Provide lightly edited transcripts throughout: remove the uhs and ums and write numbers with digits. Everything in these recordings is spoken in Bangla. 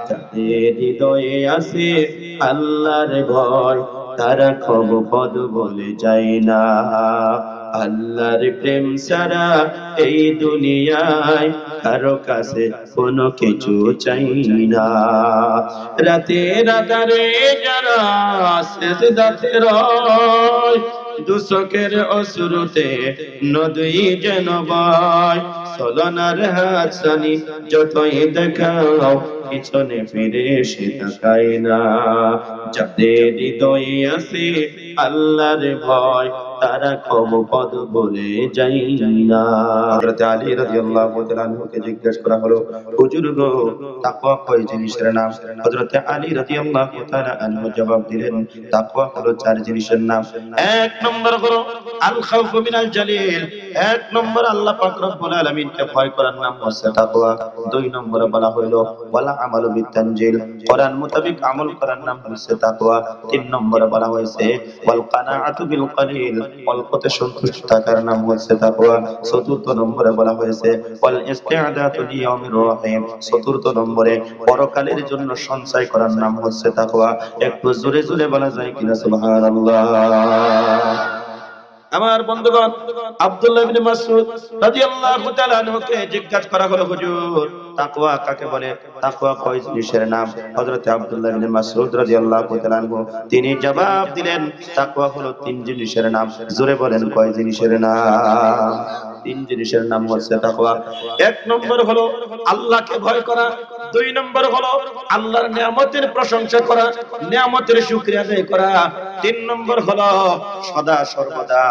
যাদের হৃদয়ে আছে আল্লাহর ভয়, তারা খব পদ বলে যায় না। আল্লাহর প্রেম ছাড়া এই দুনিয়ায় কারো কাছে কোনো কিছু চাই না। রাতের আধারে যারা সেজদাতে রয়, দুচোখের অশ্রুতে নদী যেন বয়। চলনার হাতছানি যতই দেখাও, পিছনে ফিরে সে তাকায় না। যাদের হৃদয়ে আছে আল্লাহর ভয়, তারা কব পদ বলে যাই না। হযরত আলী রাদিয়াল্লাহু তাআলা আনহুকে জিজ্ঞেস করা হলো, হুজুর গো, তাকওয়া কয় জিনিসের নাম? হযরত আলী রাদিয়াল্লাহু তাআলা আনহু জবাব দিলেন, তাকওয়া হলো চার জিনিসের নাম। এক নম্বর হলো আল খাউফু মিনাল জালিল। এক নম্বর আল্লাহ পাক রব্বুল আলামিনকে ভয় করার নাম হচ্ছে তাকওয়া। দুই নম্বরে বলা হলো ওয়ালা আমালু বিতানজিল, কোরআন মোতাবেক আমল করার নাম হচ্ছে তাকওয়া। তিন নম্বরে বলা হয়েছে ওয়াল কানাআতু বিল কলিল, অল্পতে সন্তুষ্ট থাকার নাম হচ্ছে তাকওয়া। চতুর্থ নম্বরে বলা হয়েছে ওয়াল ইস্তিআদাতু লিয়াউমির রহিম। চতুর্থ নম্বরে পরকালের জন্য সঞ্চয় করার নাম হচ্ছে তাকওয়া। একটু জোরে জোরে বলা যায় কিনা সুবহানাল্লাহ। আমার বন্ধুগণ, আব্দুল্লাহ ইবনে মাসউদ রাদিয়াল্লাহু তাআলা আনহুকে জিজ্ঞাসা করা হলো, হুজুর তাকওয়া কাকে বলে? তাকওয়া কয় জিনিসের নাম? হযরত আব্দুল্লাহ ইবনে মাসউদ রাদিয়াল্লাহু তাআলা আনহু তিনি জবাব দিলেন, তাকওয়া হলো তিন জিনিসের নাম। জোরে বলেন কয় জিনিসের নাম? তিন জিনিসের নাম হচ্ছে তাকওয়া। এক নম্বর হলো আল্লাহকে ভয় করা। দুই নম্বর হলো আল্লাহর নিয়ামতের প্রশংসা করা, নিয়ামতের শুকরিয়া আদায় করা। তিন নম্বর হলো সদা সর্বদা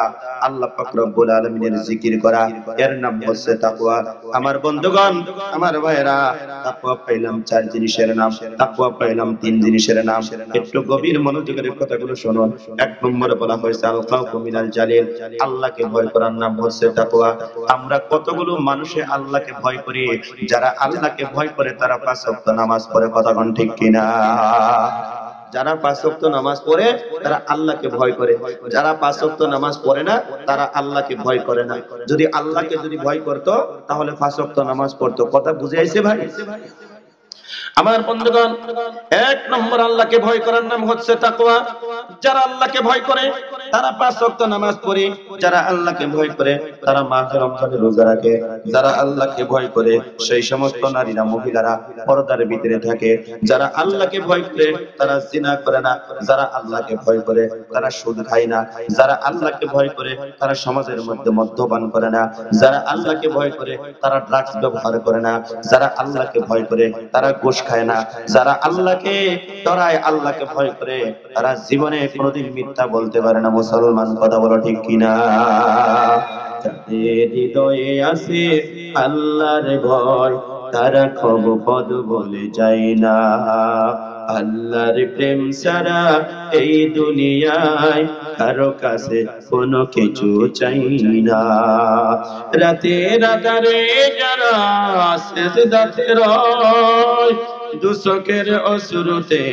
আল্লাহ পাক রব্বুল আলামিনের জিকির করা। এর নাম হচ্ছে তাকওয়া। আমার বন্ধুগণ, আমার ভাইরা, তাকওয়া পাইলাম চার জিনিসের নাম, তাকওয়া পাইলাম তিন জিনিসের নাম। একটু গভীর মনোযোগের কথাগুলো শুনুন। এক নম্বরে বলা হয়েছে আল খাউফু মিনাল জালিল, আল্লাহকে ভয় করার নাম হচ্ছে তাকওয়া। আমরা কতগুলো মানুষে আল্লাহকে ভয় করি? যারা আল্লাহকে ভয় করে তারা পাঁচ ওয়াক্ত নামাজ পড়ে, কথা কোন ঠিক কিনা? যারা পাঁচ ওয়াক্ত নামাজ পড়ে তারা আল্লাহকে ভয় করে। যারা পাঁচ ওয়াক্ত নামাজ পড়ে না তারা আল্লাহকে ভয় করে না। যদি আল্লাহকে ভয় করতো তাহলে পাঁচ ওয়াক্ত নামাজ পড়তো। কথা বুঝে আইছে ভাই? আমার বন্ধুগণ, এক নম্বর আল্লাহকে ভয় করার নাম হচ্ছে তাকওয়া। যারা আল্লাহকে ভয় করে তারা পাঁচ ওয়াক্ত নামাজ পড়ে। যারা আল্লাহকে ভয় করে তারা মাহে রমজানের রোজা রাখে। যারা আল্লাহকে ভয় করে সেই সমস্ত নারীরা, মহিলারা পর্দার ভিতরে থাকে। যারা আল্লাহকে ভয় করে তারা জিনা করে না। যারা আল্লাহকে ভয় করে তারা সুদ খায় না। যারা আল্লাহকে ভয় করে তারা সমাজের মধ্যে মদ্যপান করে না। যারা আল্লাহকে ভয় করে তারা ড্রাগস ব্যবহার করে না। যারা আল্লাহকে ভয় করে তারা ঘুষ খায় না। যারা আল্লাহকে ডরায়, আল্লাহকে ভয় করে, তারা জীবনে কোনোদিন মিথ্যা বলতে পারে না। মুসলমান, কথা বলো ঠিক কিনা? যাদের হৃদয়ে আছে আল্লাহর ভয়, তারা খব পদ বলে যায় না। আল্লাহর প্রেম ছাড়া এই দুনিয়ায় কারো কাছে কোনো কিছু চাই না। রাতের আধারে যারা সেজদাতে রয়, দুচোখের অশ্রুতে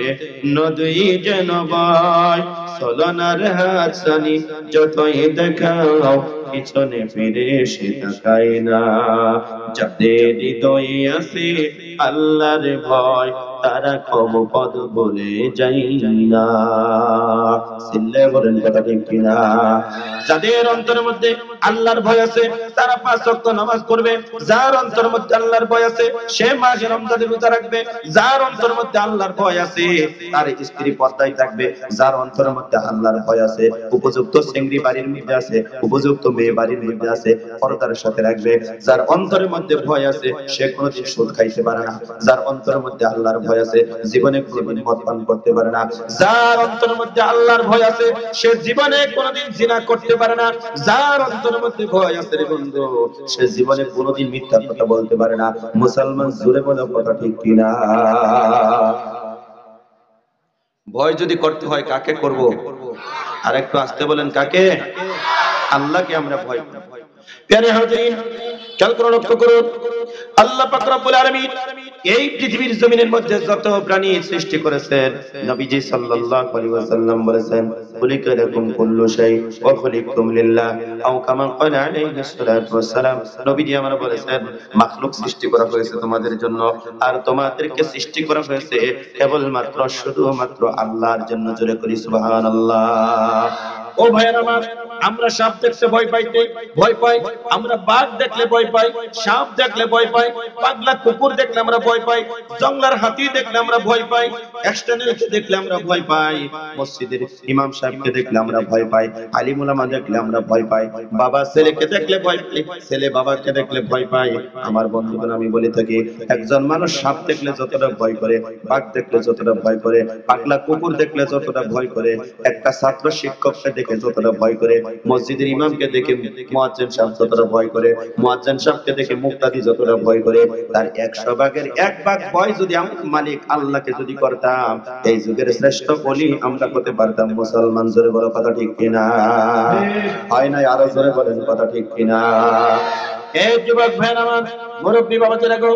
নদী যেন বয়। চলনার হাতছানি যতই দেখাও, পিছনে ফিরে সে তাকায় না। যাদের হৃদয়ে আছে আল্লাহর ভয়, তারা কব পদ বলে যাই না। সিল্লে বলেন কথা ঠিক কিনা? যাদের অন্তরের মধ্যে আল্লাহর ভয় আছে তারা পাঁচ ওয়াক্ত নামাজ পড়বে। যার অন্তরের মধ্যে আল্লাহর ভয় আছে সে মাহে রমজানের রোজা রাখবে। যার অন্তরের মধ্যে আল্লাহর ভয় আছে তার স্ত্রী পর্দায় থাকবে। যার অন্তরের মধ্যে আল্লাহর ভয় আছে উপযুক্ত চেংড়ি বাড়ির মধ্যে আছে, উপযুক্ত মেয়ে বাড়ির মধ্যে আছে, পর্দার সাথে রাখবে। যার অন্তরের মধ্যে ভয় আছে সে কোনোদিন সুদ খাইতে পারে না। যার অন্তরের মধ্যে আল্লাহর ভয় আছে জীবনে কোনোদিন মদ পান করতে পারে না। যার অন্তরের মধ্যে আল্লাহর ভয় আছে সে জীবনে কোনোদিন জিনা করতে পারে না। যার অন্তরের মধ্যে ভয় আছে রে বন্ধু, সে জীবনে কোনোদিন মিথ্যা কথা বলতে পারে না। মুসলমান, জোরে বলো কথা ঠিক কিনা? ভয় যদি করতে হয় কাকে করব? আর একটু আস্তে বলেন, কাকে? আল্লাহকে আমরা ভয় করি। প্যারে হাজিরিন, খেয়াল করে লক্ষ্য করুন, আল্লাহ পাক রব্বুল আলামিন এই পৃথিবীর জমিনের মধ্যে যত প্রাণী সৃষ্টি করেছেন নবীজি সাল্লাল্লাহু আলাইহি ওয়াসাল্লাম বলেছেন খুলিকা লাকুম কুল্লু শাই ওয়া খুলিকতুম লিল্লাহ আও কামা ক্বালা আলাইহিস সালাতু ওয়াস সালাম। নবীজি আমার বলেছেন মাখলুক সৃষ্টি করা হয়েছে তোমাদের জন্য, আর তোমাদেরকে সৃষ্টি করা হয়েছে কেবলমাত্র শুধুমাত্র আল্লাহর জন্য। জোরে করি সুবহানাল্লাহ। ও ভাইয়েরা আমার, আমরা সাপ দেখতে ভয় পাই, আমরা বাঘ দেখলে ভয় পাই, সাপ দেখলে ভয় পাই, পাগলা কুকুর দেখলে আমরা ভয় পাই, জঙ্গলার হাতি দেখলে আমরা ভয় পাই, এক্সটার্নালকে দেখলে আমরা ভয় পাই, মসজিদের ইমাম সাহেবকে দেখলে আমরা ভয় পাই, আলিম উলামা দেখলে আমরা ভয় পাই, বাবা ছেলেকে দেখলে ভয় পাই, ছেলে বাবাকে দেখলে ভয় পাই। আমার বন্ধুগণ, আমি বলে থাকি একজন মানুষ সাপ দেখলে যতটা ভয় করে, বাঘ দেখলে যতটা ভয় করে, পাগলা কুকুর দেখলে যতটা ভয় করে, একটা ছাত্র শিক্ষককে দেখে যতটা ভয় করে, মসজিদের ইমামকে দেখে মুয়াজ্জিন সাহেব যতটা ভয় করে, মুয়াজ্জিন সাহেবকে দেখে মুক্তাদি যতটা ভয় করে, তার 100 ভাগের 1 ভাগ ভয় যদি আমরা মালিক আল্লাহকে যদি করতাম, এই যুগের শ্রেষ্ঠ ওলি আমরা হতে পারতাম মুসলমান। জোরে বলো কথা ঠিক কিনা? হয় নাই? আরো জোরে বলেন কথা ঠিক কিনা? এই যুবক ভাইরা আমার, মুরব্বী বাবা চলে গো,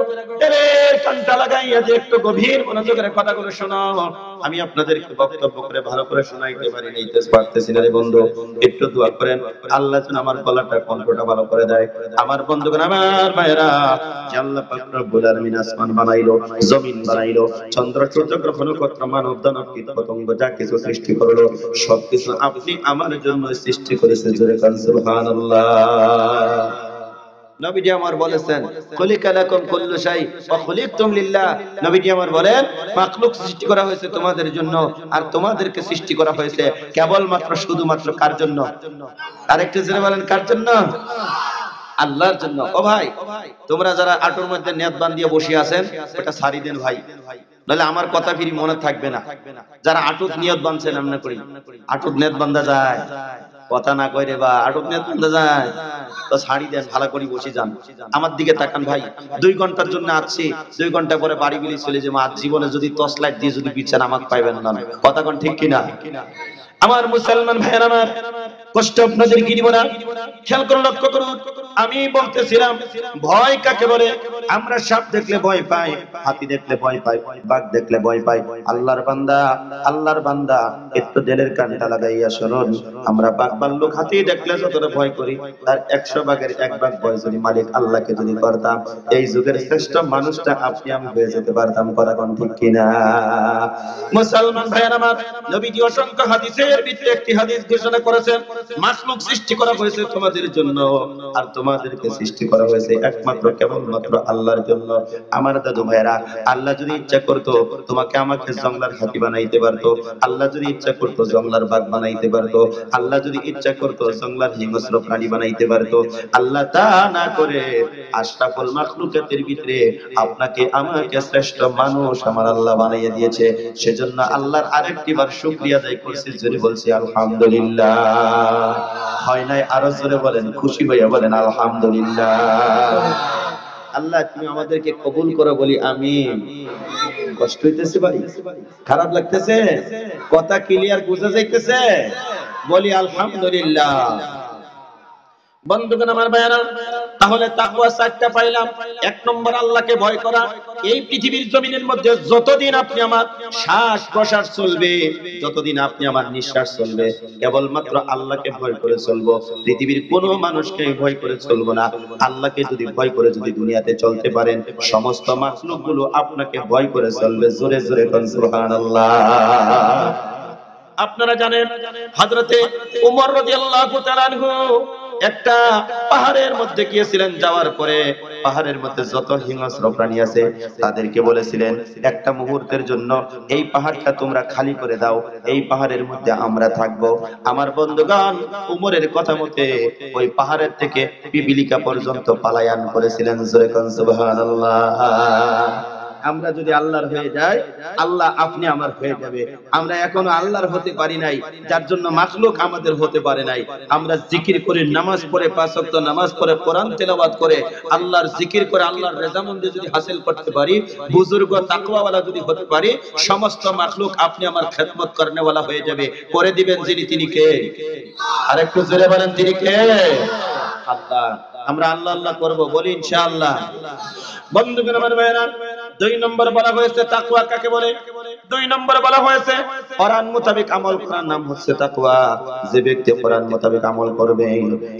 এরে কানটা লাগাইয়া যে একটু গভীর মনোযোগের কথাগুলো শোনো। আমি আপনাদেরকে বক্তব্য করে ভালো করে শোনাইতে পারি নাই, পারতেছি না রে বন্ধু। একটু দোয়া করেন আল্লাহ যেন আমার গলাটা কণ্ঠটা ভালো করে দেয়। আমার বন্ধুগণ, আমার ভাইরা, যে আল্লাহ পাক রব্বুল আলামিন আসমান বানাইলো, জমিন বানাইলো, চন্দ্র সূর্য গ্রহ নক্ষত্র মানব দানব কীট পতঙ্গ যা কিছু সৃষ্টি করলো, সবকিছু আপনি আমার জন্য সৃষ্টি করেছেন। জোরে কান সুবহানাল্লাহ। নবীজি আমার বলেছেন খুলিকা লাকুম কুল্লু শাই ওয়া খুলিকতুম লিল্লাহ। নবীজি আমার বলেন মাখলুক সৃষ্টি করা হয়েছে তোমাদের জন্য, আর তোমাদেরকে সৃষ্টি করা হয়েছে কেবলমাত্র শুধুমাত্র কার জন্য? আরেকটু জোরে বলেন, কার জন্য? আল্লাহর জন্য। ও ভাই, তোমরা যারা আটুর মধ্যে নেট বাঁধিয়ে বসে আছেন, ওটা ছাড়ি দেন ভাই, নাহলে আমার কথা ফিরি মনে থাকবে না। যারা আটুত নিয়ত বাঁধছেন, আমরা করি আটুত নেট বাঁধা যায়, কথা না কইরে বা আটক নিয়ে বাঁধা যায়, তো ছাড়ি দেন, ভালো করে বসে যান। আমার দিকে তাকান ভাই, 2 ঘন্টার জন্য আছি, 2 ঘন্টা পরে বাড়ি বিলি চলে যাবো। আজ জীবনে যদি টর্চ লাইট দিয়ে যদি বিচার আমাকে পাইবেন না। কথা কোন ঠিক কিনা? আমার মুসলমান ভাইয়েরা আমার, কষ্ট আপনাদের কি দিব না? খেয়াল করে লক্ষ্য করুন। আমি বলতেছিলাম ভয় কাকে বলে? আমরা সাপ দেখলে ভয় পাই, হাতি দেখলে ভয় পাই, বাঘ দেখলে ভয় পাই। আল্লাহর বান্দা একটু দিলের কানটা লাগাইয়া শুনুন। আমরা বাঘ ভাল্লুক হাতি দেখলে যতটা ভয় করি, তার 100 ভাগের 1 ভাগ ভয় যদি মালিক আল্লাহকে যদি করতাম, এই যুগের শ্রেষ্ঠ মানুষটা আপনি আমি হয়ে যেতে পারতাম। কথা কোন ঠিক কিনা? মুসলমান ভাইয়েরা আমার, নবীজি অসংখ্য হাদিসের ভিতরে একটি হাদিস ঘোষণা করেছেন, মাখলুক সৃষ্টি করা হয়েছে তোমাদের জন্য, আর তোমাদেরকে সৃষ্টি করা হয়েছে একমাত্র কেবলমাত্র আল্লাহর জন্য। আমার দাদু ভাইরা, আল্লাহ যদি ইচ্ছা করতো তোমাকে আমাকে জঙ্গলার হাতি বানাইতে পারতো, আল্লাহ যদি ইচ্ছা করতো জঙ্গলার বাঘ বানাইতে পারতো, আল্লাহ যদি ইচ্ছা করতো জঙ্গলার হিংস্র প্রাণী বানাইতে পারতো। আল্লাহ তা না করে আশরাফুল মাখলুকাতের ভিতরে আপনাকে আমাকে শ্রেষ্ঠ মানুষ আমার আল্লাহ বানাইয়া দিয়েছে। সেজন্য আল্লাহর আরেকটি বার শুকরিয়া আদায় করছি, জোরে বলছি আলহামদুলিল্লাহ। হয় নাই? আরো জোরে বলেন, খুশি হইয়া বলেন আলহামদুলিল্লাহ। আল্লাহ তুমি আমাদেরকে কবুল করো, বলি আমিন। কষ্ট হইতেছে ভাই? খারাপ লাগতেছে? কথা ক্লিয়ার বোঝা যাইতেছে? বলি আলহামদুলিল্লাহ। বন্ধুগণ আমার ভাইরা, তাহলে তাকওয়া 4টা পাইলাম। 1 নম্বর আল্লাহকে ভয় করা। এই পৃথিবীর জমিনের মধ্যে যতদিন আপনি আমার শ্বাস প্রশ্বাস চলবে, যতদিন আপনি আমার নিঃশ্বাস চলবে, কেবলমাত্র আল্লাহকে ভয় করে চলবো। পৃথিবীর কোনো মানুষকে ভয় করে চলবো না। আল্লাহকে যদি ভয় করে যদি দুনিয়াতে চলতে পারেন, সমস্ত মাখলুকগুলো আপনাকে ভয় করে চলবে। জোরে জোরে কোন সুবহানাল্লাহ। আপনারা জানেন হযরতে ওমর রাদিয়াল্লাহু তাআলা আনহু একটা পাহাড়ের মধ্যে গিয়েছিলেন। যাওয়ার পরে পাহাড়ের মধ্যে যত হিংস্র প্রাণী আছে তাদেরকে বলেছিলেন, একটা মুহূর্তের জন্য এই পাহাড়টা তোমরা খালি করে দাও, এই পাহাড়ের মধ্যে আমরা থাকবো। আমার বন্ধুগণ, উমরের কথা মতে ওই পাহাড়ের থেকে পিপিলিকা পর্যন্ত পালায়ান করেছিলেন। জোরে কোন সুবহানাল্লাহ। আমরা যদি আল্লাহর হয়ে যাই, আল্লাহ আপনি আমার হয়ে যাবে। আমরা এখনো আল্লাহর হতে পারি নাই, যার জন্য মাখলুক আমাদের হতে পারে নাই। আমরা জিকির করে, নামাজ পড়ে, 5 ওয়াক্ত নামাজ পড়ে, কোরআন তেলাওয়াত করে, আল্লাহর জিকির করে আল্লাহর রেজামন্দি যদি হাসিল করতে পারি, বুজুর্গ তাকওয়াওয়ালা যদি হতে পারি, সমস্ত মাখলুক আপনি আমার খেদমত করনেওয়ালা হয়ে যাবে। করে দিবেন যিনি, তিনি কে? আরেকটু জোরে বলেন, তিনি কে? আল্লাহ। আমরা আল্লাহ আল্লাহ করব, বলি ইনশাআল্লাহ। বন্ধুগণ আমার ভাইরা, দুই নম্বর বলা হয়েছে তাকওয়া কাকে বলে? দুই নম্বর বলা হয়েছে কোরআন মোতাবেক আমল করার নাম হচ্ছে তাকওয়া। যে ব্যক্তি কোরআন মোতাবেক আমল করবে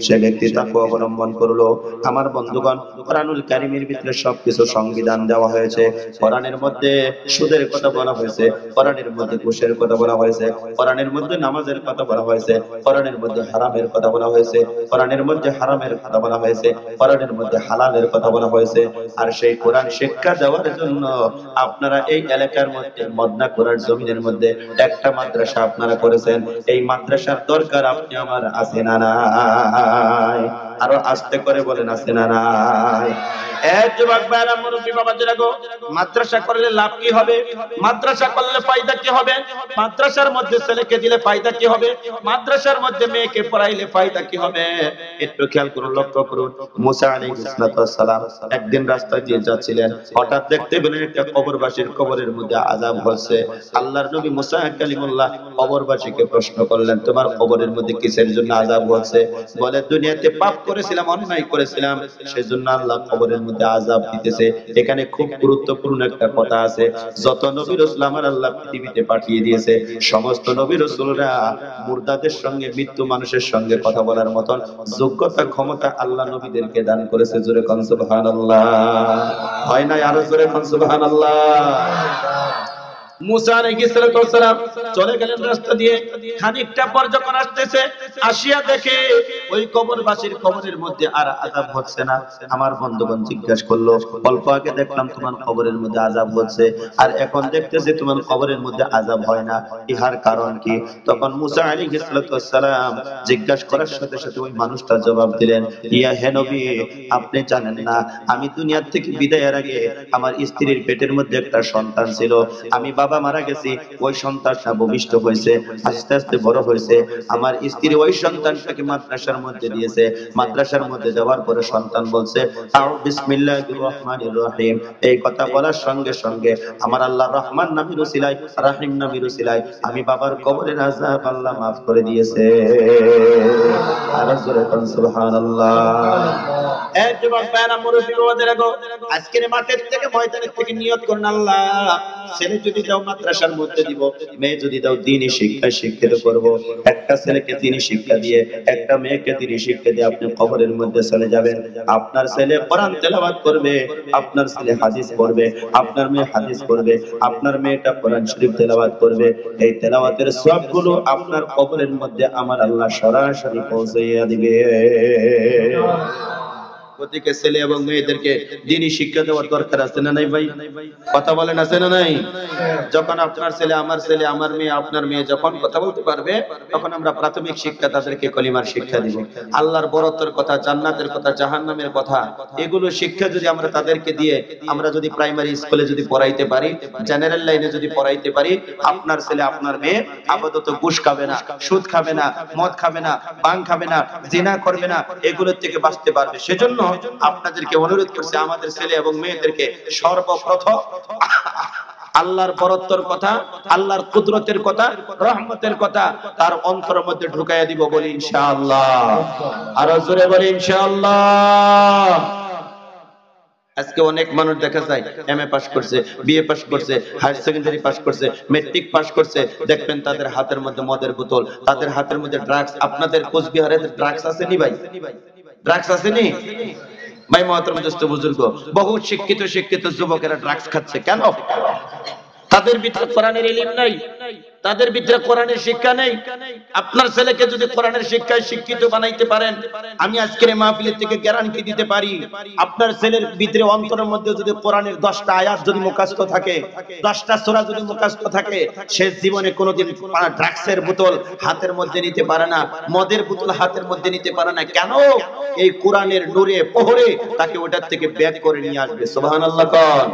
সে ব্যক্তি তাকওয়া অবলম্বন করলো। আমার বন্ধুগণ, কোরআনুল কারীমের ভিতরে সবকিছু সংবিধান দেওয়া হয়েছে। কোরআনের মধ্যে সুদের কথা বলা হয়েছে, কোরআনের মধ্যে ঘুষের কথা বলা হয়েছে, কোরআনের মধ্যে নামাজের কথা বলা হয়েছে, কোরআনের মধ্যে হারামের কথা বলা হয়েছে, কোরআনের মধ্যে হারামের কথা বলা হয়েছে, কোরআনের মধ্যে হালালের কথা বলা হয়েছে। আর সেই কোরআন শিক্ষা দেওয়ার জন্য আপনারা এই এলাকার মধ্যে মদনা কোরআন জমিনের মধ্যে একটা মাদ্রাসা আপনারা করেছেন। এই মাদ্রাসার দরকার আপনি আমার আছে না নাই? আরো আস্তে করে বলেন আছে না নাই? যুবক ভাইরা, মুরব্বী বাবাজিরা গো, মাদ্রাসা করলে লাভ কি হবে? মাদ্রাসা করলে ফায়দা কি হবে? মাদ্রাসার মধ্যে ছেলেকে দিলে ফায়দা কি হবে? মাদ্রাসার মধ্যে মেয়েকে পড়াইলে ফায়দা কি হবে? একটু খেয়াল করুন, লক্ষ্য করুন। মুসা আলাইহিস সালাম একদিন রাস্তা দিয়ে যাচ্ছিলেন, হঠাৎ দেখতে পেলেন একটা কবরবাসীর কবরের মধ্যে আযাব হচ্ছে। আল্লাহর নবী মুসা কালিমুল্লাহ কবরবাসীকে প্রশ্ন করলেন, তোমার কবরের মধ্যে কিসের জন্য আযাব হচ্ছে? বলে, দুনিয়াতে পাপ করেছিলাম, অন্যায় করেছিলাম, সেজন্য আল্লাহ কবরের মধ্যে আযাব দিতেছে। এখানে খুব গুরুত্বপূর্ণ একটা কথা আছে। যত নবী রাসূল আমার আল্লাহ পৃথিবীতে পাঠিয়ে দিয়েছে, সমস্ত নবী রাসূলরা মুর্দাদের সঙ্গে, মৃত্যু মানুষের সঙ্গে কথা বলার মতন যোগ্যতা ক্ষমতা আল্লাহ নবীদেরকে দান করেছে। জোরে কোন সুবহানাল্লাহ। হয় না? আরো জোরে কোন সুবহানাল্লাহ। মুসা আলাইহিস সালাম চলে গেলেন রাস্তা দিয়ে। খানিকটা পর যখন আসতেছে, আসিয়া দেখে ওই কবরবাসীর কবরের মধ্যে আর আযাব হচ্ছে না। আমার বন্ধুগণ জিজ্ঞাসা করলো, অল্প আগে দেখলাম তোমার কবরের মধ্যে আযাব হচ্ছে, আর এখন দেখতেছি তোমার কবরের মধ্যে আযাব হয় না, ইহার কারণ কি? তখন মুসা আলাইহিস সালাম জিজ্ঞাসা করার সাথে সাথে ওই মানুষটা জবাব দিলেন, ইয়া হে নবী, আপনি জানেন না আমি দুনিয়া থেকে বিদায়ের আগে আমার স্ত্রীর পেটের মধ্যে একটা সন্তান ছিল। আমি বাবা মারা গেছি, ওই সন্তানটা ভূমিষ্ঠ হয়েছে, আস্তে আস্তে বড় হয়েছে। আমার স্ত্রী ওই সন্তানটাকে মাদ্রাসার মধ্যে দিয়েছে। মাদ্রাসার মধ্যে যাওয়ার পরে সন্তান বলছে, আউ বিসমিল্লাহির রহমানির রহিম। এই কথা বলার সঙ্গে সঙ্গে আমার আল্লাহ রহমান নামের উসিলায়, রহিম নামের উসিলায় আমি বাবার কবরের আযাব আল্লাহ মাফ করে দিয়েছে। আর জোরে কোন সুবহানাল্লাহ। এই যুবক ভাইরা, মুরব্বি বাবাজিরা গো, আজকের মাঠের থেকে ময়দানের থেকে নিয়ত করুন, আল্লাহ ছেলে যদি দাও মাদ্রাসার মধ্যে দিব, মেয়ে যদি দাও দ্বীনি শিক্ষায় শিক্ষিত করব। একটা ছেলেকে দ্বীনি শিক্ষা দিয়ে, একটা মেয়েকে দ্বীনি শিক্ষা দিয়ে আপনি কবরের মধ্যে চলে যাবেন। আপনার ছেলে কোরআন তেলাওয়াত করবে, আপনার ছেলে হাদিস পড়বে, আপনার মেয়ে হাদিস পড়বে, আপনার মেয়েটা কোরআন শরীফ তেলাওয়াত করবে। এই তেলাওয়াতের সবগুলো আপনার কবরের মধ্যে আমার আল্লাহ সরাসরি পৌঁছাইয়া দিবে। প্রত্যেকটা ছেলে এবং মেয়েদেরকে দ্বীনি শিক্ষা দেওয়ার দরকার আছে না নাই ভাই? কথা বলেন, আছে না নাই? যখন আপনার ছেলে, আমার মেয়ে, আপনার মেয়ে যখন কথা বলতে পারবে, তখন আমরা প্রাথমিক শিক্ষা তাদেরকে কলিমার শিক্ষা দিব। আল্লাহর বরত্বের কথা, জান্নাতের কথা, জাহান্নামের কথা, এগুলো শিক্ষা যদি আমরা তাদেরকে দিয়ে, আমরা যদি প্রাইমারি স্কুলে যদি পড়াইতে পারি, জেনারেল লাইনে যদি পড়াইতে পারি, আপনার ছেলে আপনার মেয়ে আপাতত ঘুষ খাবে না, সুদ খাবে না, মদ খাবে না, ভাং খাবে না, জিনা করবে না, এগুলোর থেকে বাঁচতে পারবে। সেজন্য আপনাদেরকে অনুরোধ করছি, আমাদের ছেলে এবং মেয়েদেরকে সর্বপ্রথম আল্লাহর বরত্বের কথা, আল্লাহর কুদরতের কথা, রহমতের কথা তার অন্তরের মধ্যে ঢুকাইয়া দিব, বলি ইনশাআল্লাহ। আর জোরে বলি ইনশাআল্লাহ। আজকে অনেক মানুষ দেখা যায় এমএ পাস করছে, বিএ পাস করছে, হায়ার সেকেন্ডারি পাস করছে, মেট্রিক পাস করছে, দেখবেন তাদের হাতের মধ্যে মদের বোতল, তাদের হাতের মধ্যে ড্রাগস। আপনাদের কোচবিহারে ড্রাগস আসেনি ভাই? ড্রাগস আসেনি ভাই? মহতরম দোস্ত বুজুর্গ, বহু শিক্ষিত যুবকেরা ড্রাগস খাচ্ছে। কেন? তাদের ভিতরে কোরআনের ইলম নাই, তাদের ভিতরে কোরআনের শিক্ষা নেই। আপনার ছেলেকে যদি কোরআনের শিক্ষায় শিক্ষিত বানাইতে পারেন, আমি আজকের মাহফিলের থেকে গ্যারান্টি দিতে পারি, আপনার ছেলের ভিতরে অন্তরের মধ্যে যদি কোরআনের 10টা আয়াত যদি মুখস্থ থাকে, 10টা সূরা যদি মুখস্থ থাকে, সে জীবনে কোনোদিন ড্রাগসের বোতল হাতের মধ্যে নিতে পারে না, মদের বোতল হাতের মধ্যে নিতে পারে না। কেন? এই কোরআনের নূরে পহরে তাকে ওটার থেকে বের করে নিয়ে আসবে। সুবহানাল্লাহ। কোন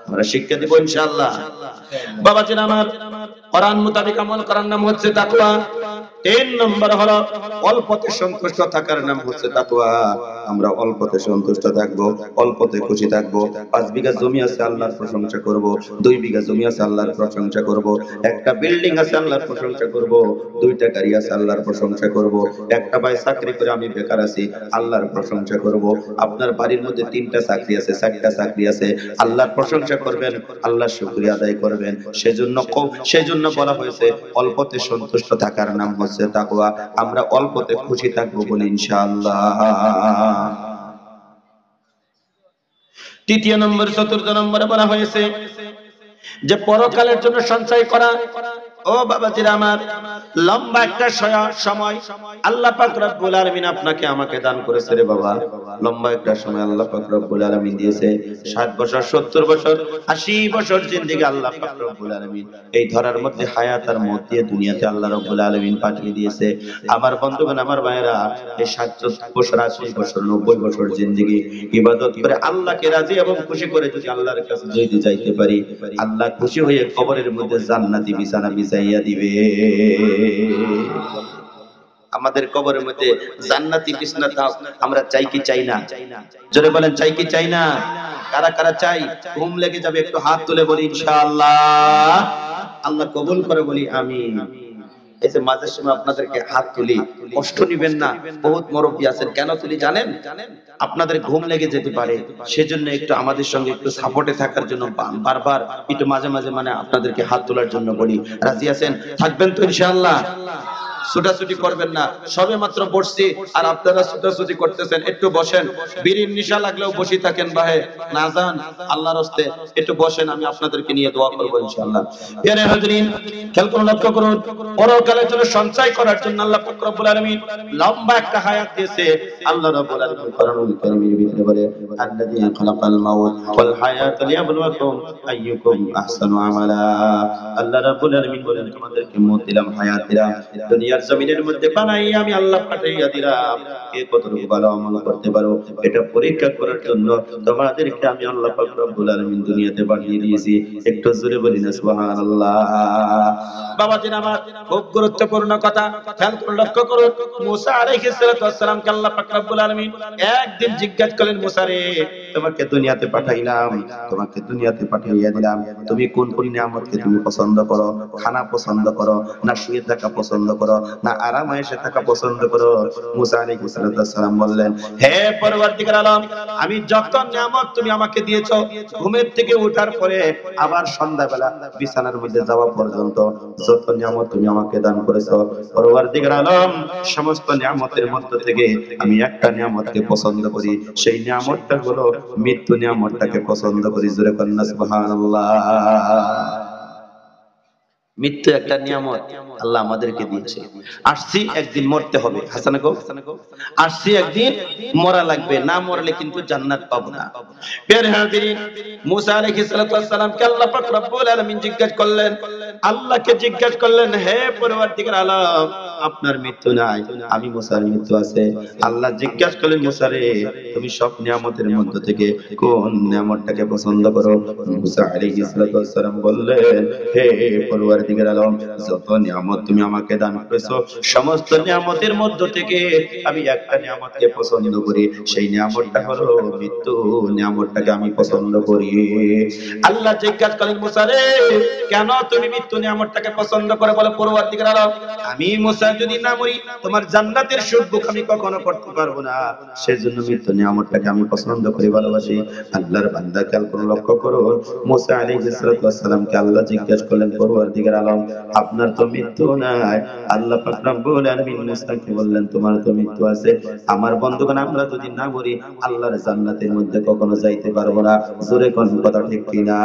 আমরা শিক্ষা দিব ইনশাআল্লাহ। বাবাজিরা আমার, কোরআন মোতাবেক আমল করার নাম হচ্ছে তাকওয়া। তিন নম্বর হলো অল্পতে সন্তুষ্ট থাকার নাম হচ্ছে তাকওয়া। আমরা অল্পতে সন্তুষ্ট থাকবো, অল্পতে খুশি থাকবো। 5 বিঘা জমি আছে আল্লাহর প্রশংসা করব, 2 বিঘা জমি আছে আল্লাহর প্রশংসা করব, একটা বিল্ডিং আছে আল্লাহর প্রশংসা করব, 2টা গাড়ি আছে আল্লাহর প্রশংসা করব, একটা ভাই চাকরি করে আমি বেকার আছি আল্লাহর প্রশংসা করব। আপনার বাড়ির মধ্যে 3টা চাকরি আছে, 4টা চাকরি আছে, আল্লাহর প্রশংসা করবেন, আল্লাহর শুকরিয়া আদায় করবেন। সেজন্য বলা হয়েছে অল্পতে সন্তুষ্ট থাকার নাম হচ্ছে তাকওয়া। আমরা অল্পতে খুশি থাকবো বলে ইনশাআল্লাহ। তৃতীয় নম্বর, চতুর্থ নম্বরে বলা হয়েছে যে পরকালের জন্য সঞ্চয় করা। ও বাবাজিরা আমার, লম্বা একটা সময় আল্লাহ পাক রব্বুল আলামিন আপনাকে আমাকে দান করেছে রে বাবা। লম্বা একটা সময় আল্লাহ পাক রব্বুল আলামিন দিয়েছে। 60 বছর, 70 বছর, 80 বছর জিন্দেগি আল্লাহ পাক রব্বুল আলামিন এই ধরার মধ্যে হায়াত আর মওত দিয়ে দুনিয়াতে আল্লাহ রব্বুল আলামিন পাঠিয়ে দিয়েছে। আমার বন্ধুগণ, আমার ভাইরা, এই 70 বছর, 80 বছর, 90 বছর জিন্দেগি ইবাদত করে আল্লাহকে রাজি এবং খুশি করে যদি আল্লাহর কাছে যদি যাইতে পারি, আল্লাহ খুশি হয়ে কবরের মধ্যে জান্নাতি বিছানা বিছাইয়া দিবে। আমাদের কবরের মধ্যে জান্নাতি বিছানা দাও। আমরা চাই কি চাই না? জোরে বলেন, চাই কি চাই না? কারা কারা চাই? ঘুম লেগে যাবে, একটু হাত তুলে বলি ইনশাআল্লাহ। আল্লাহ কবুল করে বলি আমিন। এই যে মাঝে সময় আপনাদেরকে হাত তুলি, কষ্ট নিবেন না। বহুত মুরব্বী আছেন, কেন তুলি জানেন? আপনাদের ঘুম লেগে যেতে পারে, সেজন্য একটু আমাদের সঙ্গে একটু সাপোর্টে থাকার জন্য বারবার একটু মাঝে মাঝে আপনাদেরকে হাত তোলার জন্য বলি। রাজি আছেন? থাকবেন তো ইনশাআল্লাহ? ছুটাছুটি করবেন না। সবে মাত্র বসছি আর আপনারা ছুটাছুটি করতেছেন। একটু বসেন, বিড়ির নেশা লাগলেও বসে থাকেন ভাই, না যান আল্লাহর রাস্তে, একটু বসেন, আমি আপনাদেরকে নিয়ে দোয়া করব ইনশাআল্লাহ। প্রিয় হাজরিন, খেয়াল করুন, লক্ষ্য করুন, পরকালের জন্য সঞ্চয় করার জন্য আল্লাহ পাক রব্বুল আলামিন লম্বা একটা হায়াত দিয়েছে। আল্লাহ রাব্বুল আলামিন কোরআনুল কারীমের ভিতরে বলে, আল্লাযী খালাকাল মাউত ওয়াল হায়াতা লিয়াবলুয়াকুম আইয়ুকুম আহসানু আমালা। আল্লাহ রাব্বুল আলামিন বলেন, তোমাদেরকে মওত দিলাম, হায়াত দিলাম, দুনিয়ার জমিনের মধ্যে বানাই আমি আল্লাহ পাঠাইয়া দিলাম, কে কতটুকু ভালো আমল করতে পারো এটা পরীক্ষা করার জন্য তোমাদেরকে আমি আল্লাহ পাক রব্বুল আলামিন দুনিয়াতে পাঠিয়ে দিয়েছি। একটু জোরে বলি না সুবহানাল্লাহ। বাবাজি আমার, খুব গুরুত্বপূর্ণ কথা, খেয়াল করে লক্ষ্য করুন। মুসা আলাইহিস সালাতু ওয়াস সালামকে আল্লাহ পাক রব্বুল আলামিন একদিন জিজ্ঞাসা করলেন, মুসা রে, তোমাকে দুনিয়াতে পাঠাইলাম, তোমাকে দুনিয়াতে পাঠাইয়া দিলাম, তুমি কোন কোন নিয়ামতকে তুমি পছন্দ করো? খানা পছন্দ করো, না শুয়ে থাকা পছন্দ করো, না আরামায়েশে থাকা পছন্দ করো? মুসা আলাইহিস সালাতু ওয়াস সালাম বললেন, হে পরওয়ারদিগার আলম, আমি যত নিয়ামত তুমি আমাকে দিয়েছো, ঘুমের থেকে ওঠার পরে আবার সন্ধ্যাবেলা বিছানার মধ্যে যাওয়া পর্যন্ত যত নিয়ামত তুমি আমাকে দান করেছো, পরওয়ারদিগার আলম, সমস্ত নিয়ামতের মধ্য থেকে আমি একটা নিয়ামতকে পছন্দ করি। সেই নিয়ামতটা হলো মৃত্যু নিয়ামতটাকে পছন্দ করি। জোরে কন্না সুবহানাল্লাহ। মৃত্যু একটা নিয়ামত আল্লাহ আমাদেরকে দিয়েছে। আসছি একদিন মরতে হবে, হাসানা গো, আসছি একদিন মরা লাগবে, না মরলে কিন্তু জান্নাত পাবো না। প্রিয় হাজিরিন, মুসা আলাইহিস সালাতু ওয়াস সালামকে আল্লাহ পাক রব্বুল আলামিন জিজ্ঞাসা করলেন, আল্লাহকে জিজ্ঞাসা করলেন, হে পরওয়ারদিগার আলম, আপনার মৃত্যু নাই, আমি মুসার মৃত্যু আছে। আল্লাহ জিজ্ঞাসা করলেন, মুসা রে, তুমি সব নিয়ামতের মধ্য থেকে কোন নিয়ামতটাকে পছন্দ করো? মুসা আলাইহিস সালাতু ওয়াস সালাম বললেন, হে পরওয়ারদিগার আলম, যত নিয়ামত তুমি আমাকে দান করেছো, সমস্ত নিয়ামতের মধ্য থেকে আমি একটা নিয়ামতকে পছন্দ করি। সেই নিয়ামতটা হলো মৃত্যু নিয়ামতটাকে আমি পছন্দ করি। আল্লাহ জিজ্ঞাসা করলেন, মুসা রে, কেন তুমি মৃত্যু নিয়ামতটাকে পছন্দ করে? বলে, পরওয়ারদিগার আলম, আমি মুসা যদি না মরি, তোমার জান্নাতের সুখ আমি কখনো করতে পারবো না, সেজন্য মৃত্যু নিয়ামতটাকে আমি পছন্দ করি, ভালোবাসি। আল্লাহর বান্দা, খেয়াল করে লক্ষ্য করুন, মুসা আলাইহিস সালাতু ওয়াস সালামকে আল্লাহ জিজ্ঞাসা করলেন, পরওয়ারদিগার আলম, আপনার তো মৃত্যু নাই। আল্লাহ পাক রব্বুল আলামিন মুসাকে বললেন, তোমার তো মৃত্যু আছে। আমার বন্ধুগণ, আমরা যদি না মরি আল্লাহর জান্নাতের মধ্যে কখনো যাইতে পারবো না। জোরে কোন কথা ঠিক কিনা?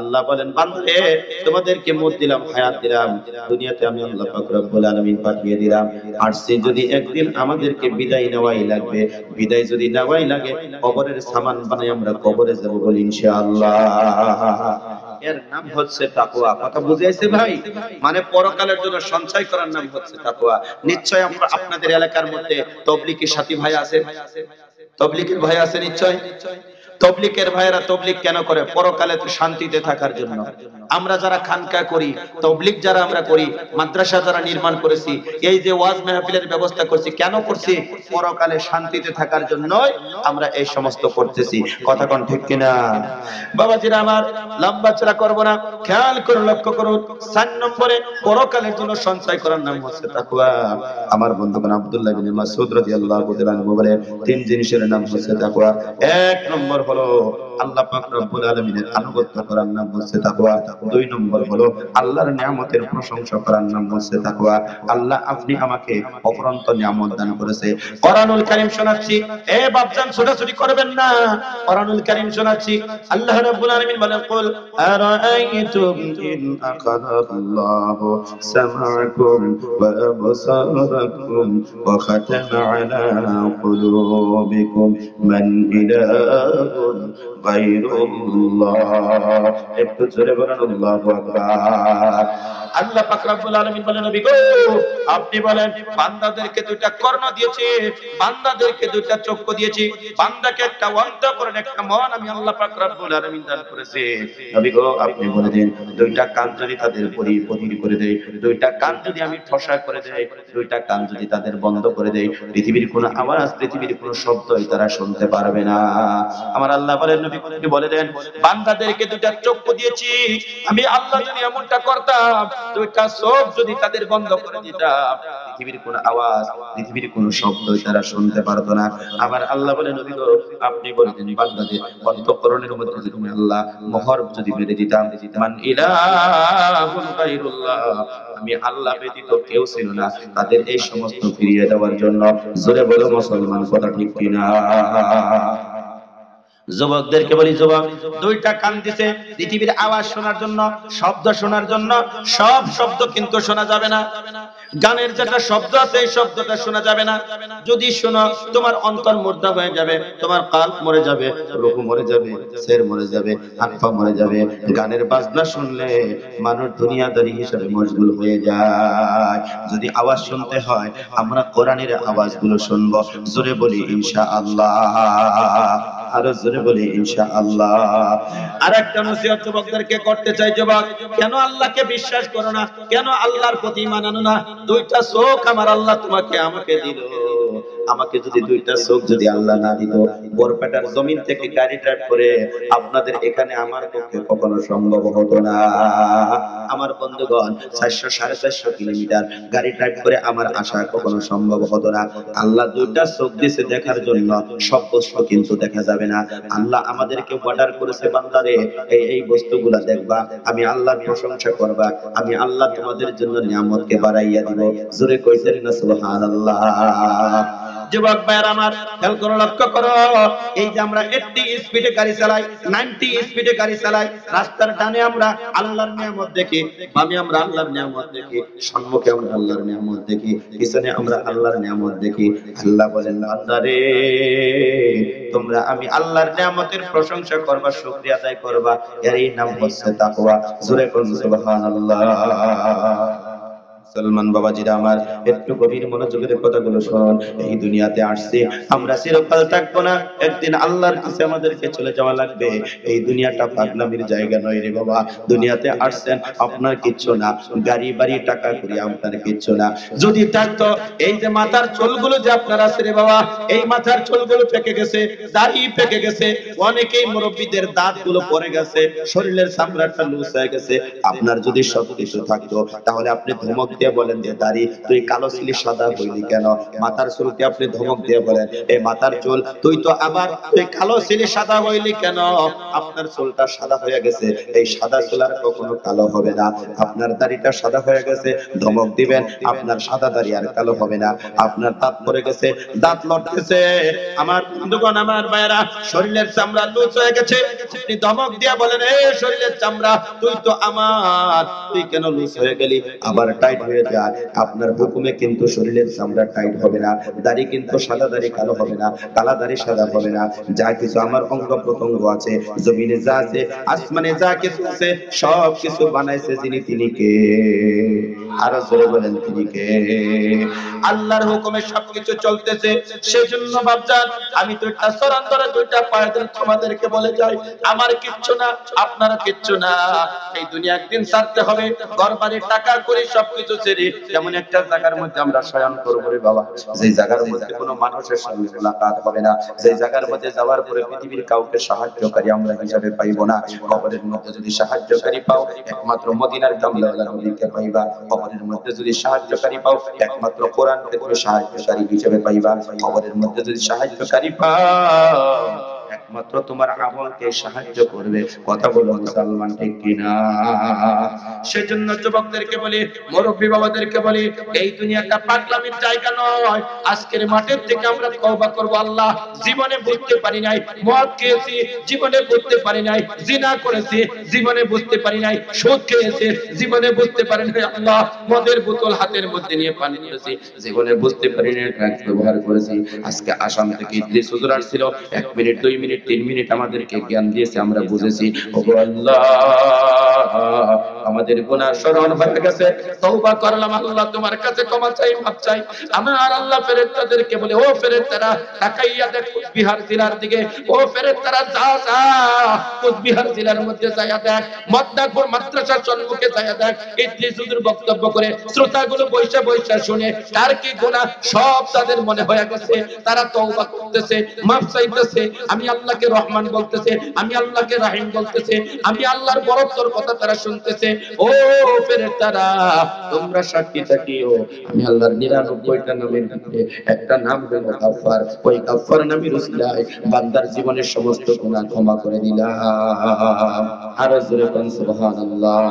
আল্লাহ বলেন, বান্দে, তোমাদেরকে মওত দিলাম, হায়াত দিলাম, দুনিয়াতে আমি আল্লাহ পাক রব্বুল আলামিন পাঠিয়ে দিলাম। আর সে যদি একদিন আমাদেরকে বিদায় নেওয়াই লাগবে, বিদায় যদি নেওয়াই লাগে, কবরের সামান বানাই আমরা কবরে যাব বলি ইনশাআল্লাহ। এর নাম হচ্ছে তাকওয়া। কথা বুঝাইছে ভাই? মানে পরকালের জন্য সঞ্চয় করার নাম হচ্ছে তাকওয়া। নিশ্চয় আপনাদের এলাকার মধ্যে তবলিগী সাথী ভাই আছে, তবলিগের ভাই আছে নিশ্চয়। তবলিগের ভাইরা তবলিগ কেন করে? পরকালে তো শান্তিতে থাকার জন্য। আমরা যারা খানকা করি, তবলিগ যারা আমরা করি, মাদ্রাসা যারা নির্মাণ করেছি, এই যে ওয়াজ মাহফিলের ব্যবস্থা করছি, কেন করছি? পরকালে শান্তিতে থাকার জন্যই আমরা এই সমস্ত করতেছি। কথা কোন ঠিক কিনা? বাবাজিরা আমার, লম্বা চড়া করব না, খেয়াল করে লক্ষ্য করুন। 4 নম্বরে পরকালের জন্য সঞ্চয় করার নাম হচ্ছে তাকওয়া। আমার বন্ধুগণ, আব্দুল্লাহ ইবনে মাসউদ রাদিয়াল্লাহু তাআলা আনহু বলেন 3 জিনিসের নাম হচ্ছে তাকওয়া। 1 নম্বর হলো আল্লাহ পাক রব্বুল আলামিনের আনুগত্য করার নাম হচ্ছে তাকওয়া। 2 নম্বর হলো আল্লাহর নিয়ামতের প্রশংসা করার নাম হচ্ছে তাকওয়া। আল্লাহ আপনি আমাকে অপরন্ত নিয়ামত দান করেছে। কোরআনুল কারীম শোনাচ্ছি, এ বাপজান ছোটাছুটি করবেন না। কোরআনুল কারীম শোনাচ্ছি, আল্লাহ রাব্বুল আলামিন বলেন, কুল আরাআইতুম ইন আখাযাল্লাহু সামআকুম ওয়া আবসারাকুম ওয়া খাতামা আলা কুলুবিকুম মান ইলাহুন গায়রুল্লাহ। একটু জোরে বলেন আল্লাহু আকবার। আল্লাহ পাক রব্বুল আলামিন বলেন, নবী গো আপনি বলেন, বান্দাদেরকে 2টা কর্ণ দিয়েছি, বান্দাদেরকে 2টা চক্ষু দিয়েছি, বান্দাকে একটা অন্তঃকরণ, একটা মন আমি আল্লাহ পাক রব্বুল আলামিন দান করেছি। নবী গো আপনি বলে দিন, 2টা কান যদি তাদের বধির করে দেই, 2টা কান যদি আমি ঠসা করে দেই, 2টা কান যদি তাদের বন্ধ করে দেই, পৃথিবীর কোনো আওয়াজ, পৃথিবীর কোনো শব্দই তারা শুনতে পারবে না। আমার আল্লাহ বলেন, নবী বলে দেন, বান্দাদেরকে 2টা চক্ষু দিয়েছি, আমি আল্লাহ যদি এমনটা করতাম, 2টা চোখ যদি তাদের বন্ধ করে দিতাম, পৃথিবীর কোনো আওয়াজ, পৃথিবীর কোনো শব্দই তারা শুনতে পারতো না। আমার আল্লাহ বলেন, নবী গো আপনি বলে দিন, বান্দাদের অন্তঃকরণের মধ্যে যদি আমি আল্লাহ মোহর যদি মেরে দিতাম, মান ইলাহুন গায়রুল্লাহ, আমি আল্লাহ ব্যতীত কেউ ছিল না, তাদের এই সমস্ত ফিরিয়ে দেওয়ার জন্য। জোরে বলো মুসলমান, কথা ঠিক কিনা? যুবকদেরকে বলি, যুবক 2টা কান দিছে পৃথিবীর আওয়াজ শোনার জন্য, শব্দ শোনার জন্য। সব শব্দ কিন্তু শোনা যাবে না। গানের যেটা শব্দ আছে এই শব্দটা শোনা যাবে না। যদি শোনো, তোমার অন্তর মুর্দা হয়ে যাবে, তোমার কাল্ব মরে যাবে, রূহ মরে যাবে, সের মরে যাবে, হাত পা মরে যাবে। গানের বাজনা শুনলে মানুষ দুনিয়াদারি হিসেবে মশগুল হয়ে যায়। যদি আওয়াজ শুনতে হয়, আমরা কোরআনের আওয়াজগুলো শুনবো। জোরে বলি ইনশাআল্লাহ, আরো জোরে বলি ইনশাআল্লাহ। আরেকটা নসিহত যুবকদেরকে করতে চাই, যুবক কেন আল্লাহকে বিশ্বাস করো না? কেন আল্লাহর প্রতি ঈমান আনো না? 2টা চোখ আমার আল্লাহ তোমাকে আমাকে দিল। আমাকে যদি 2টা চোখ যদি আল্লাহ না দিত, বরপেটার জমিন থেকে গাড়ি ড্রাইভ করে আপনাদের এখানে আমার পক্ষে কখনো সম্ভব হতো না। আমার বন্ধুগণ, 400-450 কিলোমিটার গাড়ি ড্রাইভ করে আমার আসা কখনো সম্ভব হতো না। আল্লাহ 2টা চোখ দিয়েছে দেখার জন্য, সব বস্তু কিন্তু দেখা যাবে না। আল্লাহ আমাদেরকে অর্ডার করেছে, বান্দারে এই বস্তুগুলা দেখবা, আমি আল্লাহর প্রশংসা করবা, আমি আল্লাহ তোমাদের জন্য নিয়ামতকে বাড়াইয়া দিব। জোরে কইছেন না সুবহানাল্লাহ? যুবক ভাইরা আমার, খেয়াল করে লক্ষ্য করো, এই যে আমরা 80 স্পিডে গাড়ি চালাই, 90 স্পিডে গাড়ি চালাই, রাস্তার ডানে আমরা আল্লাহর নিয়ামত দেখি, বামে আমরা আল্লাহর নিয়ামত দেখি, সম্মুখে আমরা আল্লাহর নিয়ামত দেখি, পিছনে আমরা আল্লাহর নিয়ামত দেখি। আল্লাহ বলেন, বান্দারে তোমরা আমি আল্লাহর নিয়ামতের প্রশংসা করবা, শুকরিয়া আদায় করবা, এরই নাম হচ্ছে তাকওয়া। জোরে বলুন সুবহানাল্লাহ। মুসলমান বাবাজিরা আমার, একটু গভীর মনোযোগের কথাগুলো শুনুন। এই দুনিয়াতে আসছি আমরা চিরকাল থাকবো না, একদিন আল্লাহর কাছে আমাদেরকে চলে যাওয়া লাগবে। এই দুনিয়াটা পাগলামির জায়গা নয় রে বাবা। দুনিয়াতে আসছেন আপনার কিচ্ছু না, গাড়ি বাড়ি টাকা করি আপনার কিচ্ছু না। যদি থাকতো, এই যে মাথার চুলগুলো যে আপনার আছে রে বাবা, এই মাথার চুলগুলো পেকে গেছে, দাড়ি পেকে গেছে, অনেকেই মুরব্বীদের দাঁতগুলো পড়ে গেছে, শরীরের চামড়াটা লুজ হয়ে গেছে। আপনার যদি সব কিছু থাকতো, তাহলে আপনি ধমক দিয়ে বলেন যে দাড়ি তুই কালো ছিলি, সাদা হইলি কেন? মাথার চুলকে আপনি ধমক দিয়ে বলেন, এই মাথার চুল তুই তো আবার তুই কালো ছিলি, সাদা হইলি কেন? আপনার চুলটা সাদা হয়ে গেছে, এই সাদা চুল আর কখনো কালো হবে না। আপনার দাড়িটা সাদা হয়ে গেছে, ধমক দিবেন, আপনার সাদা দাড়ি আর কালো হবে না। আপনার দাঁত পড়ে গেছে, দাঁত লড়তেছে, আমার বন্ধুগণ আমার ভাইরা, শরীরের চামড়া লুজ হয়ে গেছে, আপনি ধমক দিয়ে বলেন, এই শরীরের চামড়া তুই তো আমার, তুই কেন লুজ হয়ে গেলি? আবার টাইট হয়ে যায়, আপনার হুকুমে কিন্তু শরীরের চামড়া টাইট হবে না, দাড়ি কিন্তু সাদা দাড়ি কালো হবে না, কালা দাড়ি সাদা হবে না। যা কিছু আমার অঙ্গ প্রত্যঙ্গ আছে, জমিনে যা আছে, আসমানে যা কিছু আছে, সব কিছু বানাইছে যিনি, তিনি কে? আরো জোরে বলেন, তিনি কে? আল্লাহর হুকুমে সবকিছু চলতেছে। সেজন্য বাপজান, আমি দুইটা সরান ধরে দুইটা পায়ে ধরে তোমাদেরকে বলে যাই, আমার কিচ্ছু না, আপনারা কিচ্ছু না। এই দুনিয়া একদিন ছাড়তে হবে। ঘরবাড়ি টাকা করে সবকিছু ছেড়ে এমন একটা জায়গার মধ্যে আমরা শয়ন করবো রে বাবা, যে জায়গার মধ্যে কোনো মানুষের সঙ্গে মোলাকাত হবে না, যে জায়গার মধ্যে যাওয়ার পরে পৃথিবীর কাউকে সাহায্যকারী আমরা হিসাবে পাইব না। কবরের মধ্যে যদি সাহায্যকারী পাও, একমাত্র মদিনার কামলাওয়ালা নবীকে পাইবা। কবরের মধ্যে যদি সাহায্যকারী পাও, একমাত্র কোরআনকে তুমি সাহায্যকারী হিসেবে পাইবা। কবরের মধ্যে যদি সাহায্যকারী পাও, একমাত্র তোমার আমলকে সাহায্য করবে। কথা বলো মুসলমান, ঠিক কিনা? সেজন্য যুবকদেরকে বলি, মুরব্বী বাবাদেরকে বলি, এই দুনিয়াটা পাগলামির জায়গা নয়। আজকের মাঠের থেকে আমরা তওবা করব। আল্লাহ, জীবনে বুঝতে পারি নাই মদ খেয়েছি, জীবনে বুঝতে পারি নাই জিনা করেছি, জীবনে বুঝতে পারি নাই সুদ খেয়েছি, জীবনে বুঝতে পারি নাই আল্লাহ মদের বোতল হাতের মধ্যে নিয়ে পানি নিয়েছি, জীবনে বুঝতে পারি নাই ড্রাগস ব্যবহার করেছি। আজকে আসাম থেকে ইদ্রিস হুজুর আসছিল, 1 মিনিট 2 মিনিট 3 মিনিট আমাদেরকে জ্ঞান দিয়েছে, আমরা বুঝেছি। ওগো আল্লাহ, আমাদের গুনাহ স্মরণ হয়ে গেছে, তওবা করলাম আল্লাহ, তোমার কাছে ক্ষমা চাই, মাফ চাই। আমার আল্লাহ ফেরেশতাদেরকে বলে, ও ফেরেশতারা তাকাইয়া দেখ কুচবিহার জেলার দিকে, ও ফেরেশতারা যা যা কুচবিহার জেলার মধ্যে যায়া দেখ, মদনাপুর মাদ্রাসার সম্মুখে যায়া দেখ, ইদ্রিস হুজুর বক্তব্য করে শ্রোতাগুলো বৈশা বৈশা শুনে তার কি গুনাহ সব তাদের মনে হয়ে গেছে। তারা তওবা করতেছে, মাফ চাইতেছে, আমি আল্লাহকে রহমান বলতেছে, আমি আল্লাহকে রাহিম বলতেছে, আমি আল্লাহর বড়ত্বর কথা তারা শুনতেছে। ও ফেরেশতারা, তোমরা সাক্ষী থাকিও, আমি আল্লাহর 99টা নামের মধ্যে একটা নাম হলো গাফফার। ওই গাফফার নামের উসিলায় বান্দার জীবনের সমস্ত গুনাহ ক্ষমা করে দিলাম। আর জোরে কোন সুবহানাল্লাহ।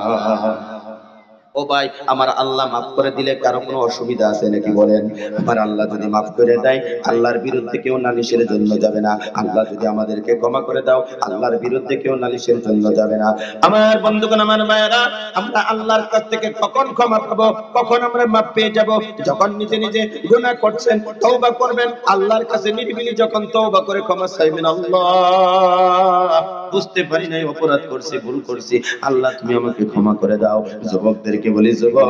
ও ভাই, আমার আল্লাহ মাফ করে দিলে কারো কোনো অসুবিধা আছে নাকি বলেন? আমার আল্লাহ যদি মাফ করে দেয়, আল্লাহর বিরুদ্ধে কেউ নালিশের জন্য যাবে না। আল্লাহ যদি আমাদেরকে ক্ষমা করে দাও, আল্লাহর বিরুদ্ধে কেউ নালিশের জন্য যাবে না। আমার বন্ধুগণ, আমার ভাইয়েরা, আমরা আল্লাহর কাছ থেকে কখন ক্ষমা পাবো, কখন আমরা মাফ পেয়ে যাব? যখন নিজে নিজে গুনাহ করছেন, তওবা করবেন, আল্লাহর কাছে নিরিবিলি যখন তওবা করে ক্ষমা চাইবেন, আল্লাহ বুঝতে পারি নাই, অপরাধ করছি, ভুল করছি, আল্লাহ তুমি আমাকে ক্ষমা করে দাও। যুবকদেরকে বলি, যুবক,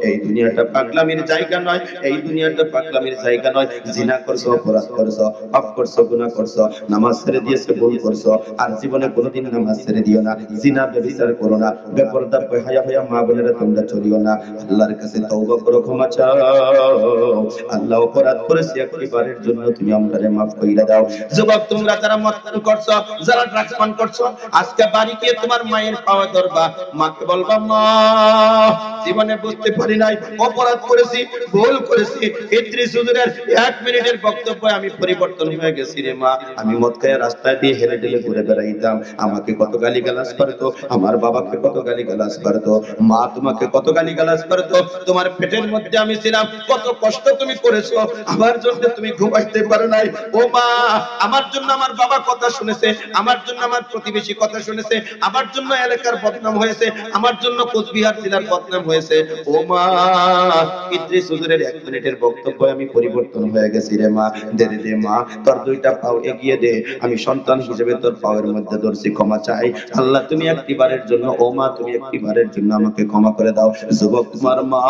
এই দুনিয়াটা পাগলামির জায়গা নয়, এই দুনিয়াটা পাগলামির জায়গা নয়। জিনা করছো, অপরাধ করছো, পাপ করছো, গুনাহ করছো, নামাজ ছেড়ে দিয়েছো, ভুল করছো, আর জীবনে কোনোদিন নামাজ ছেড়ে দিও না। জিনা ব্যভিচার করো না, বেপরদা বেহায়া হইয়া মা বোনেরা তোমরা চলিও না। আল্লাহর কাছে তওবা করো, ক্ষমা চাও। আল্লাহ, অপরাধ করেছি, একবারের জন্য তুমি আমারে মাফ কইরা দাও। যুবক, তোমরা যারা মদ পান করছো, যারা ড্রাগস পান করছো, আজকে বাড়ি গিয়ে তোমার মায়ের পাওয়া ধরবা, মাকে বলবা, মা জীবনে বুঝতে পারি নাই, অপরাধ করেছি, ভুল করেছি। ইদ্রিস হুজুরের 1 মিনিটের বক্তব্যে আমি পরিবর্তন হয়ে গেছি রে মা। আমি মদ খেয়ে রাস্তায় দিয়ে হেলে ঢেলে ঘুরে বেড়াইতাম, আমাকে কত গালিগালাজ করতো, আমার বাবাকে কত গালিগালাজ করতো, মা তোমাকে কত গালিগালাজ করতো। তোমার পেটের মধ্যে আমি ছিলাম, কত কষ্ট তুমি করেছো, আমার জন্য তুমি ঘুমাইতে পারো নাই। ও মা, আমার জন্য আমার বাবা কথা শুনেছে, আমার জন্য আমার প্রতিবেশী কথা শুনেছে, আমার জন্য এলাকার বদনাম হয়েছে, আমার জন্য কোচবিহার জেলার বদনাম হয়েছে। ও মা, ইদ্রিস হুজুরের 1 মিনিটের বক্তব্যে আমি পরিবর্তন হয়ে গেছি রে মা। দে দে দে মা, তোর 2টা পাও এগিয়ে দে, আমি সন্তান হিসেবে তোর পাওয়ের মধ্যে ধরছি, ক্ষমা চাই। আল্লাহ, তুমি একটিবারের জন্য, ও মা তুমি একটিবারের জন্য আমাকে ক্ষমা করে দাও। যুবক, তোমার মা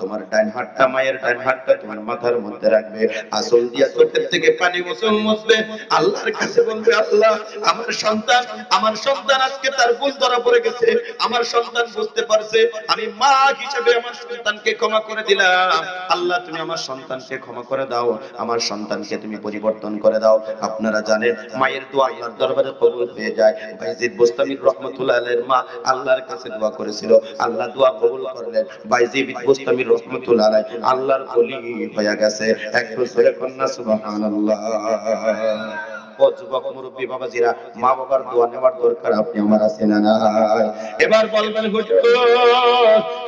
তোমার ডান হাতটা, মায়ের ডান হাতটা তোমার মাথার মধ্যে রাখবে, আসল দিয়া চোখের থেকে পানি গোসল মুছবে, আল্লাহর কাছে বলবে, আল্লাহ আমার সন্তান আজকে তার ভুল ধরা পড়ে গেছে, আমার সন্তান বুঝতে পারছে, আমি মা হিসেবে আমার সন্তানকে ক্ষমা করে দিলাম। আল্লাহ, তুমি আমার সন্তানকে ক্ষমা করে দাও, আমার সন্তানকে তুমি পরিবর্তন করে দাও। আপনারা জানেন, মায়ের দোয়া আল্লাহর দরবারে কবুল হয়ে যায়। বাইজিদ বুস্তামির রাহমাতুল্লাহ আলাইহির মা আল্লাহর কাছে দোয়া করেছিল, আল্লাহ দোয়া কবুল করলেন। বাইজিদ বুস্তামির রাহমাতুল্লাহ আলাইহি আল্লাহর ওলি হয়ে গেছে। একটু জোরে কন্যা সুবহানাল্লাহ। ও যুবক মুরব্বী বাবাজিরা, মা বাবার দোয়া নেওয়ার দরকার আপনি আমার আছে না নাই? এবার বলবেন, হুজুর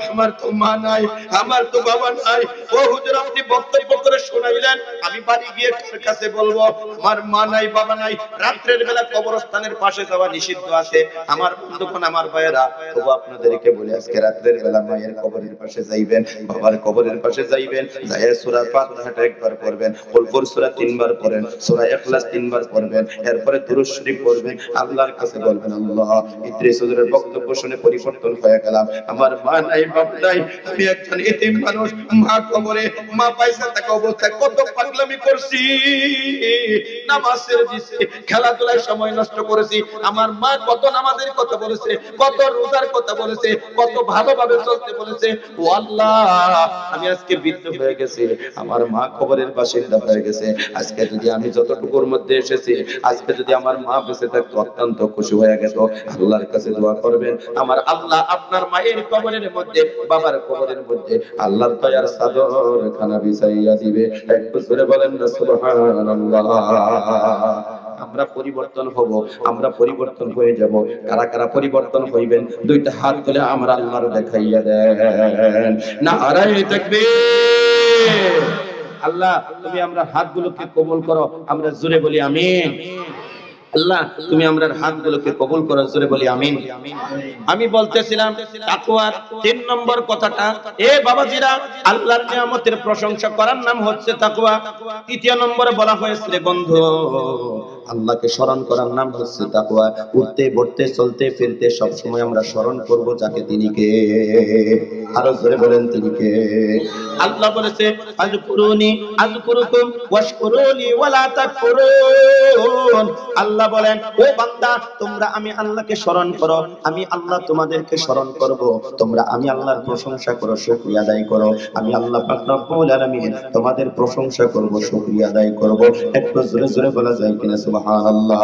আমার তো মা নাই, আমার তো বাবা নাই। ও হুজুর আপনি বক্তব্য করে শোনাইলেন, আমি বাড়ি গিয়ে কার কাছে বলবো? আমার মা নাই, বাবা নাই। রাত্রের বেলা কবরস্থানের পাশে যাওয়া নিষিদ্ধ আছে। আমার বন্ধুগণ, আমার ভাইয়েরা, তবু আপনাদেরকে বলি আজকে রাত্রের বেলা মায়ের কবরের পাশে যাইবেন, বাবার কবরের পাশে যাইবেন, যাইয়া সূরা ফাতিহাটা একবার পড়বেন, কুল সূরা 3 বার পড়েন, সূরা ইখলাস 3 বার পড়বেন, এরপরে দুরূদ শরীফ পড়বেন, আল্লাহর কাছে বলবেন আল্লাহ ইদ্রিস হুজুরের বক্তব্য শুনে পরিবর্তন হয়ে গেলাম। আমার মা নাই, বাবা নাই, আমি একজন এতিম মানুষ, মা কবরে, মা পয়সা থাকা অবস্থায় কত পাগলামি করছি, নামাজ ছেড়ে দিয়েছি, খেলাধুলায় সময় নষ্ট করেছি। আমার মা কত নামাজের কথা বলেছে, কত রোজার কথা বলেছে, কত ভালোভাবে চলতে বলেছে। ও আল্লাহ, আমি আজকে বৃদ্ধ হয়ে গেছি, আমার মা কবরের বাসিন্দা হয়ে গেছে। আজকে যদি আমি যতটুকুর মধ্যে এসেছি, আজকে যদি আমার মা বেঁচে থাকতো অত্যন্ত খুশি হয়ে গেত। আল্লাহর কাছে দোয়া করবেন, আমার আল্লাহ আপনার মায়ের কবরের মধ্যে, বাবার কবরের মধ্যে আল্লাহর দয়ার চাদর খানা বিছাইয়া দিবে। একটু জোরে বলেন না সুবহানাল্লাহ। আমরা পরিবর্তন হব, আমরা পরিবর্তন হয়ে যাব। কারা কারা পরিবর্তন হইবেন দুইটা হাত তুলে আমরা আল্লাহর দেখাইয়া দেন। নারায়ে তাকবীর। আল্লাহ তুমি আমরা হাতগুলোকে কবুল করো, আমরা জোরে বলি আমিন। আল্লাহ তুমি আমরার হাতগুলোকে কবুল করো, জোরে বলি আমিন। আমি বলতেছিলাম তাকওয়ার 3 নম্বর কথাটা, এ বাবাজিরা, আল্লাহর নিয়ামতের প্রশংসা করার নাম হচ্ছে তাকওয়া। 3 নম্বরে বলা হয়েছে বন্ধু, আল্লাহকে স্মরণ করার নাম হচ্ছে তাকওয়া। উঠতে বসতে চলতে ফিরতে সব সময় আমরা স্মরণ করব যাকে, তিনি কে? আরো জোরে বলেন তিনি কে? আল্লাহ বলেছে আযকুরুনি আযকুরুকুম ওয়াশকুরুনি ওয়ালা তাকফুরুন। আল্লাহ বলেন, ও বান্দা, তোমরা আমি আল্লাহকে স্মরণ করো, আমি আল্লাহ তোমাদেরকে স্মরণ করব। তোমরা আমি আল্লাহর প্রশংসা করো, শুকরিয়া আদায় করো। আমি আল্লাহ পাক রব্বুল আলামিন তোমাদের প্রশংসা করব, শুকরিয়া আদায় করব। একটু জোরে জোরে বলা যায় কিনা সুবহানাল্লাহ?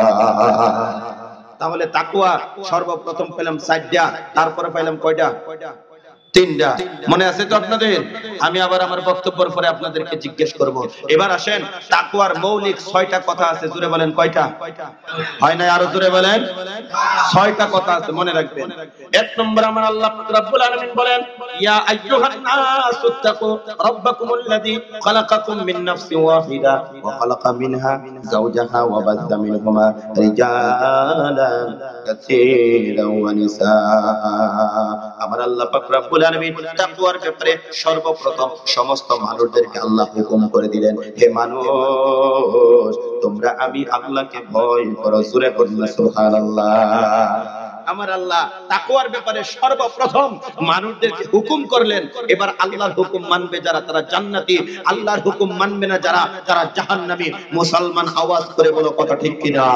তাহলে তাকওয়া সর্বপ্রথম পেলাম 4টা, তারপরে পেলাম কয়টা? 3টা। মনে আছে তো আপনাদের? আমি আবার আমার বক্তব্যের পরে আপনাদেরকে জিজ্ঞেস করব। এবার আসেন, তাকওয়ার মৌলিক 6টা কথা আছে, জোরে বলেন কয়টা? হয় না? আরো জোরে বলেন। 6টা কথা আছে, মনে রাখবেন। 1 নম্বর আমার আল্লাহ রাব্বুল আলামিন বলেন, ইয়া আইয়ুহান নাসুত্তাকু রাব্বাকুমুল্লাযী খালাকাকুম মিন নাফসিন ওয়াহিদা ওয়া খালাকা মিনহা যাওজাহা ওয়া বাযযা মিনহুমা রিজালান কাসীরান ওয়া নিসা। আমার আল্লাহ পাক রব্বুল আলামিন তাকওয়ার ব্যাপারে সর্বপ্রথম সমস্ত মানুষদেরকে আল্লাহ হুকুম করে দিলেন, হে মানুষ, তোমরা আমি আল্লাহকে ভয় করো। সূরা বলুন সুবহানাল্লাহ। আমার আল্লাহ তাকওয়ার ব্যাপারে সর্বপ্রথম মানুষদেরকে হুকুম করলেন। এবার আল্লাহর হুকুম মানবে যারা, তারা জান্নাতি। আল্লাহর হুকুম মানবে না যারা, তারা জাহান্নামী। মুসলমান আওয়াজ করে বলো কথা ঠিক কিনা?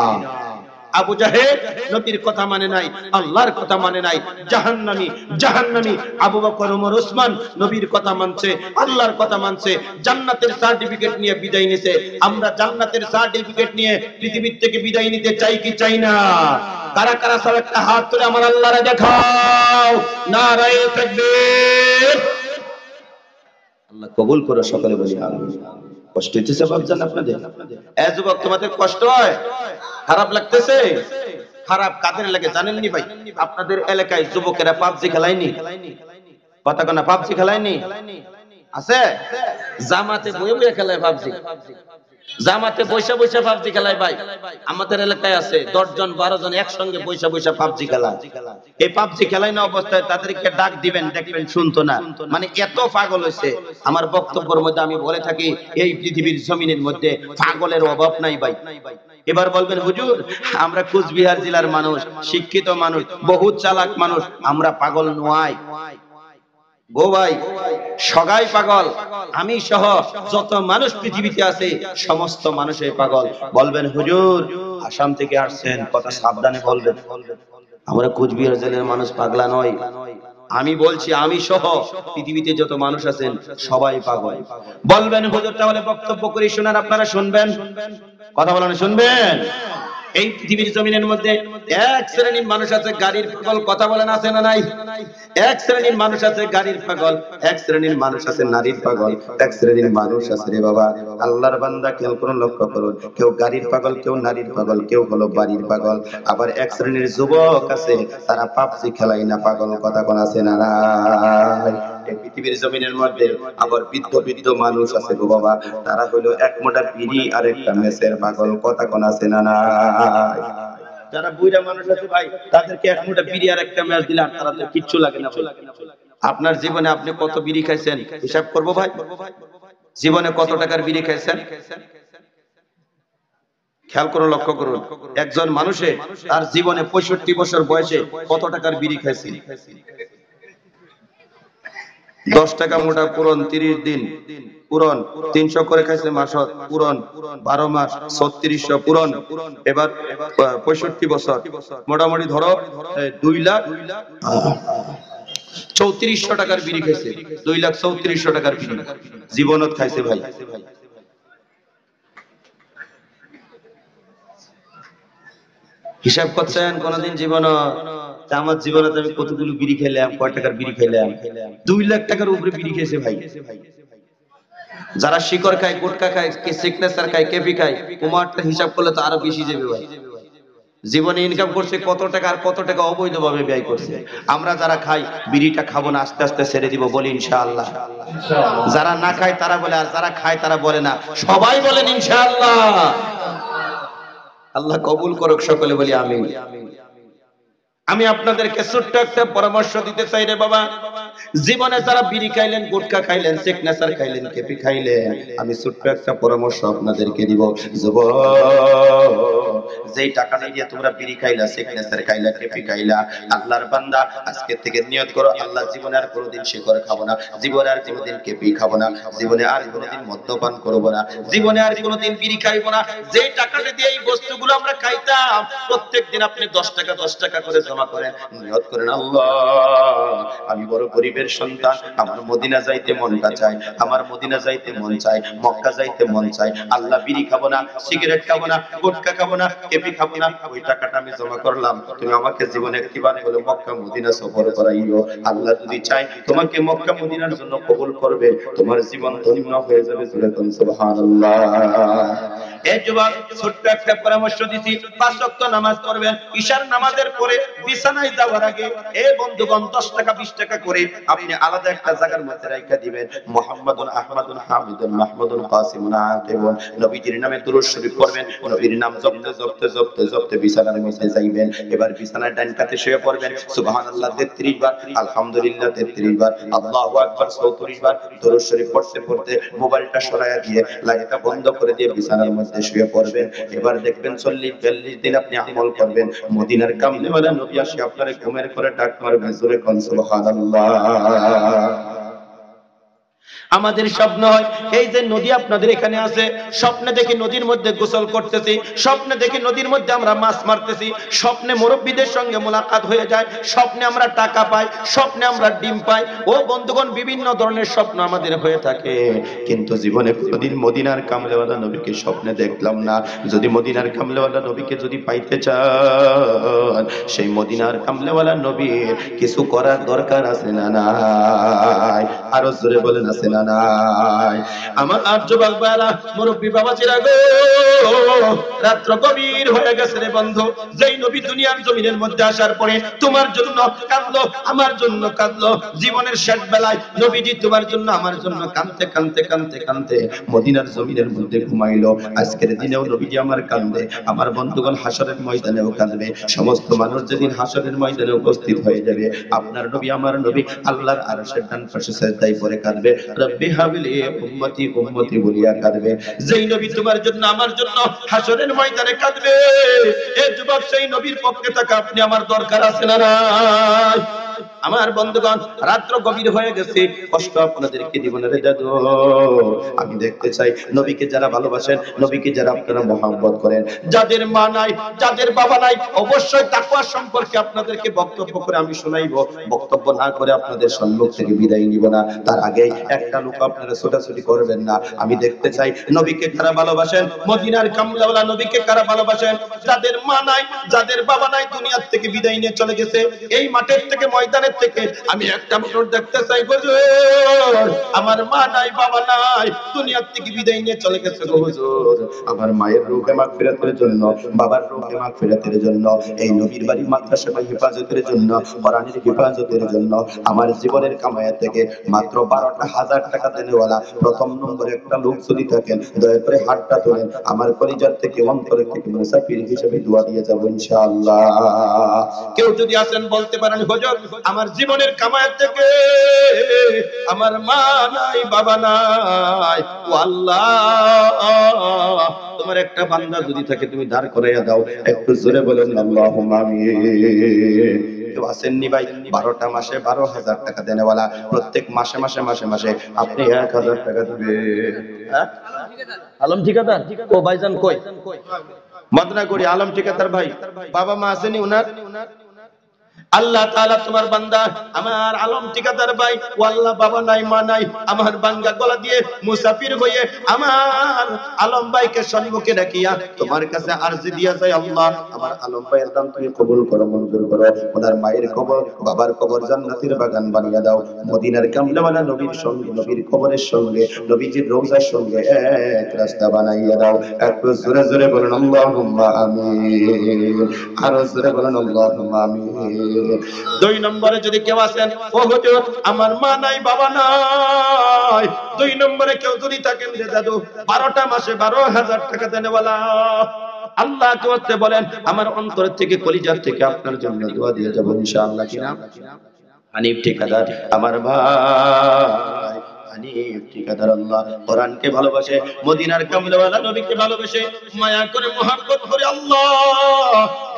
আবু জাহেল নবীর কথা মানে নাই, আল্লাহর কথা মানে নাই, জাহান্নামী। জাহান্নামী আবু বকর, ওমর, ওসমান নবীর কথা মানছে, আল্লাহর কথা মানছে, জান্নাতের সার্টিফিকেট নিয়ে বিদায় নিছে। আমরা জান্নাতের সার্টিফিকেট নিয়ে পৃথিবীর থেকে বিদায় নিতে চাই কি চাই না? কারা কারা সব একটা হাত তুলে আমার আল্লাহরে দেখাও। নারায়ে তাকবীর। আল্লাহ কবুল করে, সকলে বলি আমিন। কষ্ট হচ্ছে বাপজান আপনাদের? এই যুবক, তোমাদের কষ্ট হয়? খারাপ লাগতেছে? খারাপ কাদের লাগে জানেননি ভাই? আপনাদের এলাকায় যুবকেরা পাবজি খেলায়নি? কথা কোনা, পাবজি খেলায়নি? আছে? জামাতে বয়ে বয়ে খেলায় পাবজি, জামাতে বৈশা বৈশা পাবজি খেলায় ভাই। আমাদের এলাকায় আছে 10 জন 12 জন একসঙ্গে বৈশা বৈশা পাবজি খেলা। এই পাবজি খেলায় না অবস্থায় তাদেরকে ডাক দিবেন, দেখবেন শুনতো না। মানে এত পাগল হয়েছে। আমার বক্তব্যের মধ্যে আমি বলে থাকি, এই পৃথিবীর জমিনের মধ্যে পাগলের অভাব নাই ভাই। এবার বলবেন হুজুর, আমরা কুচবিহার জেলার মানুষ, শিক্ষিত মানুষ, বহুত চালাক মানুষ, আমরা পাগল নয় গো ভাই। সবাই পাগল, আমি সহ যত মানুষ পৃথিবীতে আছে সমস্ত মানুষই পাগল। বলবেন হুজুর আসাম থেকে আসছেন, কথা সাবধানে বলবেন। আমরা কুচবিহার জেলার মানুষ পাগলা নয়। আমি বলছি আমি সহ পৃথিবীতে যত মানুষ আছেন সবাই পাগল। বলবেন হুজুর তাহলে বক্তব্য করে শোনান, আপনারা শুনবেন? কথা বলেন, শুনবেন? এই পৃথিবীর জমিনের মধ্যে এক শ্রেণীর মানুষ আছে গাড়ির পাগল, কথা বলেন আছে না নাই? এক শ্রেণীর মানুষ আছে গাড়ির পাগল, এক শ্রেণীর মানুষ আছে নারীর পাগল, এক শ্রেণীর মানুষ আছে রে বাবা আল্লাহর বান্দা কেউ কোন লক্ষ্য করুন, কেউ গাড়ির পাগল, কেউ নারীর পাগল, কেউ হলো বাড়ির পাগল। আবার এক শ্রেণীর যুবক আছে তারা পাবজি খেলাই না পাগল, কথা কোন আছে না নাই? পৃথিবীর জমিনের মধ্যে আবার বৃদ্ধ বৃদ্ধ মানুষ আছে গো বাবা, তারা হলো এক মোটা বিড়ি আর একটা মেসের পাগল, কথা কোন আছে না নাই? যারা বুইড়া মানুষ আছে ভাই, তাদেরকে এক মোটা বিড়ি আর একটা ম্যাচ দিলে আর তাদের কিচ্ছু লাগে না। আপনার জীবনে আপনি কত বিড়ি খাইছেন হিসাব করবো ভাই? জীবনে কত টাকার বিড়ি খাইছেন খেয়াল করে লক্ষ্য করুন। একজন মানুষে তার জীবনে 65 বছর বয়সে কত টাকার বিড়ি খাইছে? 10 টাকা মোটা পূরণ 30 দিন পূরণ 300 করে খাইছে মাসত পূরণ 12 মাস 3600 পূরণ। এবার 65 বছর মোটামুটি ধরো 2,34,000 টাকার বিড়ি খাইছে, 2,34,000 টাকার বিড়ি জীবনত খাইছে ভাই। হিসাব করছেন কোনদিন জীবন? আমার জীবনে আমি কতগুলো বিড়ি খেলাম, কয় টাকার বিড়ি খেলাম? 2 লাখ টাকার উপরে বিড়ি খেয়েছে ভাই। যারা শিকড় খায়, গুটকা খায়, সিগনেচার খায়, কেপি খায়, কুমারটা হিসাব করলে তো আরো বেশি যাবে ভাই। জীবনে ইনকাম করছে কত টাকা, আর কত টাকা অবৈধভাবে ব্যয় করছে। আমরা যারা খাই বিড়িটা খাবো না, আস্তে আস্তে ছেড়ে দিব, বলি ইনশাআল্লাহ। যারা না খায় তারা বলে, আর যারা খায় তারা বলে না। সবাই বলেন ইনশাআল্লাহ। আল্লাহ কবুল করুক, সকলে বলি আমিন। আমি আপনাদেরকে ছোট্ট একটা পরামর্শ দিতে চাই রে বাবা, জীবনে যারা বিড়ি খাইলেন, গুটকা খাইলেন, সিগনেচার খাইলেন, কেপি খাইলেন, আমি ছোট্ট একটা পরামর্শ আপনাদেরকে দিব। যুবক, যেই টাকাটা দিয়ে তোমরা বিড়ি খাইলা, সিগনেচার খাইলা, কেপি খাইলা, আল্লাহর বান্দা আজকে থেকে নিয়ত করো, আল্লাহ জীবনে আর কোনোদিন শিকর খাবো না, জীবনে আর কোনোদিন কেপি খাবো না, জীবনে আর কোনোদিন মদ্যপান করবো না, জীবনে আর কোনোদিন বিড়ি খাইবো না। যেই টাকাটা দিয়ে এই বস্তুগুলো আমরা খাইতাম, প্রত্যেকদিন আপনি 10 টাকা 10 টাকা করে জমা করেন, নিয়ত করেন, আল্লাহ আমি বড় গরিবের সন্তান, আমার মদিনা যাইতে মনটা চায়, আমার মদিনা যাইতে মন চায়, মক্কা যাইতে মন চায়, আল্লাহ বিড়ি খাবো না, সিগারেট খাবো না, গুটকা খাবো না, কেপি খাবো না, ওই টাকাটা আমি জমা করলাম, তুমি আমাকে জীবনে একবার হলো মক্কা মদিনা সফর করাইও। আল্লাহ যদি চায় তোমাকে মক্কা মদিনার জন্য কবুল করবে, তোমার জীবন ধন্য হয়ে যাবে। সুবহানাল্লাহ। এই যুবক, ছোট্ট একটা পরামর্শ দিছি, 5 ওয়াক্ত নামাজ পড়বেন, ঈশার নামাজের পরে বিছানায় যাওয়ার আগে এই বন্ধুগণ 10 টাকা 20 টাকা করে আপনি আলাদা একটা জায়গার মধ্যে রাখা দিবেন। মুহাম্মাদুন আহমাদুন হামিদুন মাহমুদুন কাসিমুন আকিবুন, নবীজির নামে দুরূদ শরীফ পড়বেন, নবীর নাম জপতে জপতে জপতে জপতে বিছানার মধ্যে যাইবেন। এবার বিছানার ডান কাতে শুয়ে পড়বেন, সুবহানাল্লাহ 33 বার, আলহামদুলিল্লাহ 33 বার, আল্লাহু আকবার 34 বার, দুরূদ শরীফ পড়তে পড়তে মোবাইলটা সরাইয়া দিয়ে লাইটটা বন্ধ করে দিয়ে বিছানার মধ্যে শুয়ে পড়বেন। এবার দেখবেন 40-42 দিন আপনি আমল করবেন, মদিনার কামলিওয়ালা নবী আসে আপনার ঘুমের করে ডাক মারবে, জোরে কোন সুবহানাল্লাহ। আমাদের স্বপ্ন হয় এই যে নদী আপনাদের এখানে আছে, স্বপ্নে দেখি নদীর মধ্যে গোসল করতেছি, স্বপ্নে দেখি নদীর মধ্যে আমরা মাছ মারতেছি, স্বপ্নে মুরব্বীদের সঙ্গে মোলাকাত হয়ে যায়, স্বপ্নে আমরা টাকা পাই, স্বপ্নে আমরা ডিম পাই। ও বন্ধুগণ, বিভিন্ন ধরনের স্বপ্ন আমাদের হয়ে থাকে, কিন্তু জীবনে কোনোদিন মদিনার কামলেওয়ালা নবীকে স্বপ্নে দেখলাম না। যদি মদিনার কামলেওয়ালা নবীকে যদি পাইতে চান, সেই মদিনার কামলেওয়ালা নবীর কিছু করার দরকার আছে না নাই? আরো জোরে বলেন আছে না নাই? আমার যুবক ভাইরা, মুরব্বী বাবাজিরা গো, রাত্র গভীর হয়ে গেছে রে বন্ধু। যেই নবী দুনিয়ার জমিনের মধ্যে আসার পরে তোমার জন্য কাঁদলো, আমার জন্য কাঁদলো, জীবনের শেষ বেলায় নবীজি তোমার জন্য আমার জন্য কাঁদতে কাঁদতে কাঁদতে কাঁদতে মদিনার জমিনের মধ্যে ঘুমাইলো। আজকের দিনেও নবীজি আমার কাঁদে, আমার বন্ধুগণ হাসরের ময়দানেও কাঁদবে। সমস্ত মানুষ যেদিন হাসরের ময়দানে উপস্থিত হয়ে যাবে, আপনার নবী আমার নবী আল্লাহর আরশের ডান পাশে সিজদায় পড়ে কাঁদবে, রব্বি হাবলি উম্মতি উম্মতি বলিয়া কাঁদবে। যেই নবী তোমার জন্য আমার জন্য হাসরের ময়দানে কাঁদবে, এই যুবক সেই নবীর পক্ষে থাকা আপনি আমার দরকার আছে না নাই? আমার বন্ধুগণ, রাত্র গভীর হয়ে গেছে, কষ্ট আপনাদেরকে দিব না রে দাদু। আমি দেখতে চাই নবীকে যারা ভালোবাসেন, নবীকে যারা আপনারা মহব্বত করেন, যাদের মা নাই, যাদের বাবা নাই, অবশ্যই তাকওয়া সম্পর্কে আপনাদেরকে বক্তব্য করে আমি শোনাইবো। বক্তব্য না করে আপনাদের সম্মুখ থেকে বিদায় নিব না। তার আগে একটা লোক আপনারা ছোটাছুটি করবেন না। আমি দেখতে চাই নবীকে কারা ভালোবাসেন, মদিনার কামলাওয়ালা নবীকে কারা ভালোবাসেন, যাদের মা নাই, যাদের বাবা নাই, দুনিয়ার থেকে বিদায় নিয়ে চলে গেছে, এই মাঠের থেকে, ময়দানের থেকে আমি একটা মোটর দেখতে চাই। হুজুর, আমার মা নাই, বাবা নাই, দুনিয়ার থেকে বিদায় নিয়ে চলে গেছে গো হুজুর। আমার মায়ের রূহে মাগফিরাতের জন্য, বাবার রূহে মাগফিরাতের জন্য, এই নবীর বাড়ি মাদ্রাসার হেফাজতের জন্য, কোরআনের হেফাজতের জন্য আমার জীবনের কামাইয়া থেকে মাত্র 12,000 টাকা দেনেওয়ালা প্রথম নম্বরে একটা লোক যদি থাকেন, দয়া করে হাতটা তোলেন। আমার কলিজার থেকে, অন্তরের থেকে মুসাফির হিসেবে দোয়া দিয়ে যাব ইনশাআল্লাহ। কেউ যদি আসেন বলতে পারেন হুজুর, আমার জীবনের কামাইয়া থেকে আমার মা নাই, বাবা নাই, ও আল্লাহ, তোমার একটা বান্দা যদি থাকে তুমি দাঁড় করাইয়া দাও। একটু জোরে বলেন আল্লাহুম্মা আমিন। কেউ আসেননি ভাই? 12টা মাসে 12,000 টাকা দেনেওয়ালা, প্রত্যেক মাসে মাসে মাসে মাসে আপনি 1,000 টাকা দিবেন। হ্যাঁ, আলম ঠিকাদার ও ভাইজান কই? মদনাগুড়ি আলম ঠিকাদার ভাই, বাবা মা আসেনি উনার? আল্লাহ তাআলা তোমার বান্দা আমার আলম ঠিকাদার ভাই, ও আল্লাহ, বাবা নাই, মা নাই, আমার বাঙ্গা গলা দিয়ে মুসাফির হয়ে আমার আলম ভাইকে সম্মুখে রাখিয়া তোমার কাছে আরজি দিয়া যায়, আল্লাহ, আমার আলম ভাইয়ের দান তুমি কবুল করো, মঞ্জুর করো। ওনার মায়ের কবর, বাবার কবর জান্নাতের বাগান বানিয়ে দাও। মদিনার কামলাওয়ালা নবীর সঙ্গে, নবীর কবরের সঙ্গে, নবীজির রওজার সঙ্গে এক রাস্তা বানাইয়া দাও। একটু জোরে জোরে বলেন আল্লাহুম্মা আমিন। আরো জোরে বলেন আল্লাহুম্মা আমিন। 2 নম্বরে যদি কেউ আসেন, ও হুজুর, আমার মা নাই, বাবা নাই, 2 নম্বরে কেউ যদি থাকেন যে দাদু 12টা মাসে 12,000 টাকা দেনেওয়ালা, আল্লাহ কে বলেন আমার অন্তর থেকে, কলিজার থেকে আপনার জন্য দোয়া দিয়ে যাব ইনশাআল্লাহ। কি নাম? হানিফ ঠিকাদার আমার ভাই, হানিফ ঠিকাদার আল্লাহ কোরআনকে ভালোবাসে, মদিনার কামলাওয়ালা নবীকে ভালোবাসে, মায়া করে, মহব্বত করে, আল্লাহ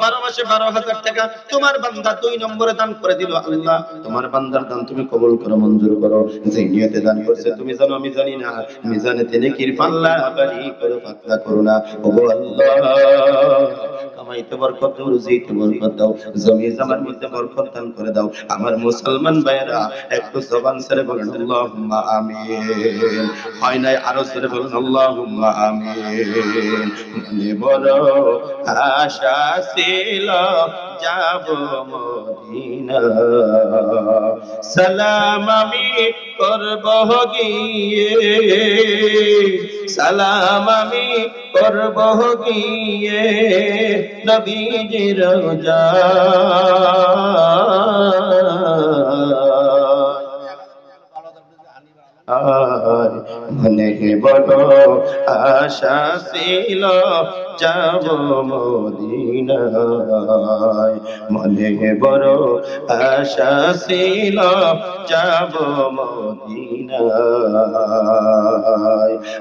12 মাসে 12,000 টাকা তোমার বান্দা 2 নম্বরে দান করে দিল। আল্লাহ, তোমার বান্দার দান তুমি কবুল করো, মঞ্জুর করো। যে নিয়তে দান করছে তুমি জানো, আমি জানি না, মিজানেতে নেকির পাল্লা ভারী করো, পাতলা করো না। ওগো আল্লাহ, কামাইতে বরকত দাও, রুজিতে বরকত দাও, জমি জামার মধ্যে বরকত দান করে দাও। আমার মুসলমান ভাইরা একটু জবান ছেড়ে বলেন আল্লাহুম্মা আমিন। হয় নাই? আরো ছেড়ে বলেন আল্লাহুম্মা আমিন। মনে বড় আশা ছিল যাব মদিনা, সালাম আমি করব গিয়ে, সালাম আমি করব গিয়ে নবীজির রওজায়। মনে বড় আশা ছিল যাব মদিনায়, মনে বড় আশা ছিল যাব মদিনায়।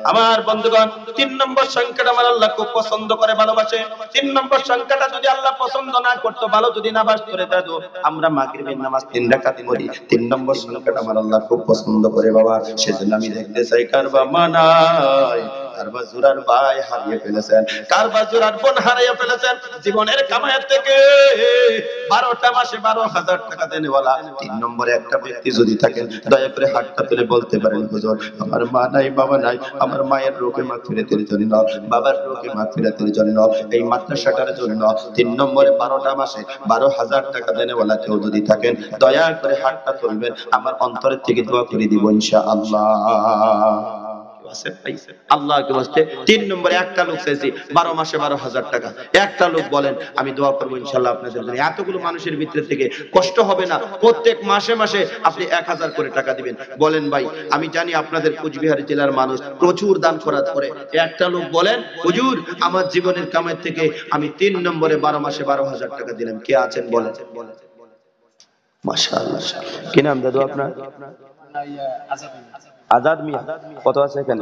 আমার বন্ধুগণ, 3 নম্বর সংখ্যাটা আমার আল্লাহ খুব পছন্দ করে, ভালোবাসে। 3 নম্বর সংখ্যাটা যদি আল্লাহ পছন্দ না করতো, ভালো যদি না বাসতো রে দাদু, আমরা মাগরিবের নামাজ 3 রাকাত পড়ি। 3 নম্বর সংখ্যাটা আমার আল্লাহ খুব পছন্দ করে বাবা। সেজন্য আমি দেখতে চাই কার বা মা নাই, কার বা জোরার ভাই হারিয়ে ফেলেছেন, কার বা জোরার বোন হারিয়ে ফেলেছেন, জীবনের কামাইয়ের থেকে 12টা মাসে 12,000 টাকা দেনেওয়ালা 3 নম্বরে একটা ব্যক্তি যদি থাকেন, দয়া করে হাতটা তুলে বলতে পারেন হুজুর, আমার মা নাই, বাবা নাই, আমার মায়ের রোগে মাগফিরাতের জন্য, বাবার রোগে মাগফিরাতের জন্য, এই মাদ্রাসাটার জন্য 3 নম্বরে 12টা মাসে 12,000 টাকা দেনেওয়ালা কেউ যদি থাকেন, দয়া করে হাতটা তুলবেন, আমার অন্তরের থেকে দোয়া করে দিব ইনশাআল্লাহ। আল্লাহকে বাস্তে 3 নম্বরে একটা লোক চাইছি 12 মাসে 12,000 টাকা, একটা লোক বলেন, আমি দোয়া করবো ইনশাআল্লাহ আপনাদের জন্য। এতগুলো মানুষের ভিতরে থেকে কষ্ট হবে না, প্রত্যেক মাসে মাসে আপনি 1,000 করে টাকা দিবেন। বলেন ভাই, আমি জানি আপনাদের কোচবিহার জেলার মানুষ প্রচুর দান খরচ করে, একটা লোক বলেন হুজুর আমার জীবনের কামাই থেকে আমি 3 নম্বরে 12 মাসে 12,000 টাকা দিলাম। কে আছেন বলেন? মাশাআল্লাহ। কি নাম দাদু আপনার? আজাদ মিয়া। কত আছে এখানে?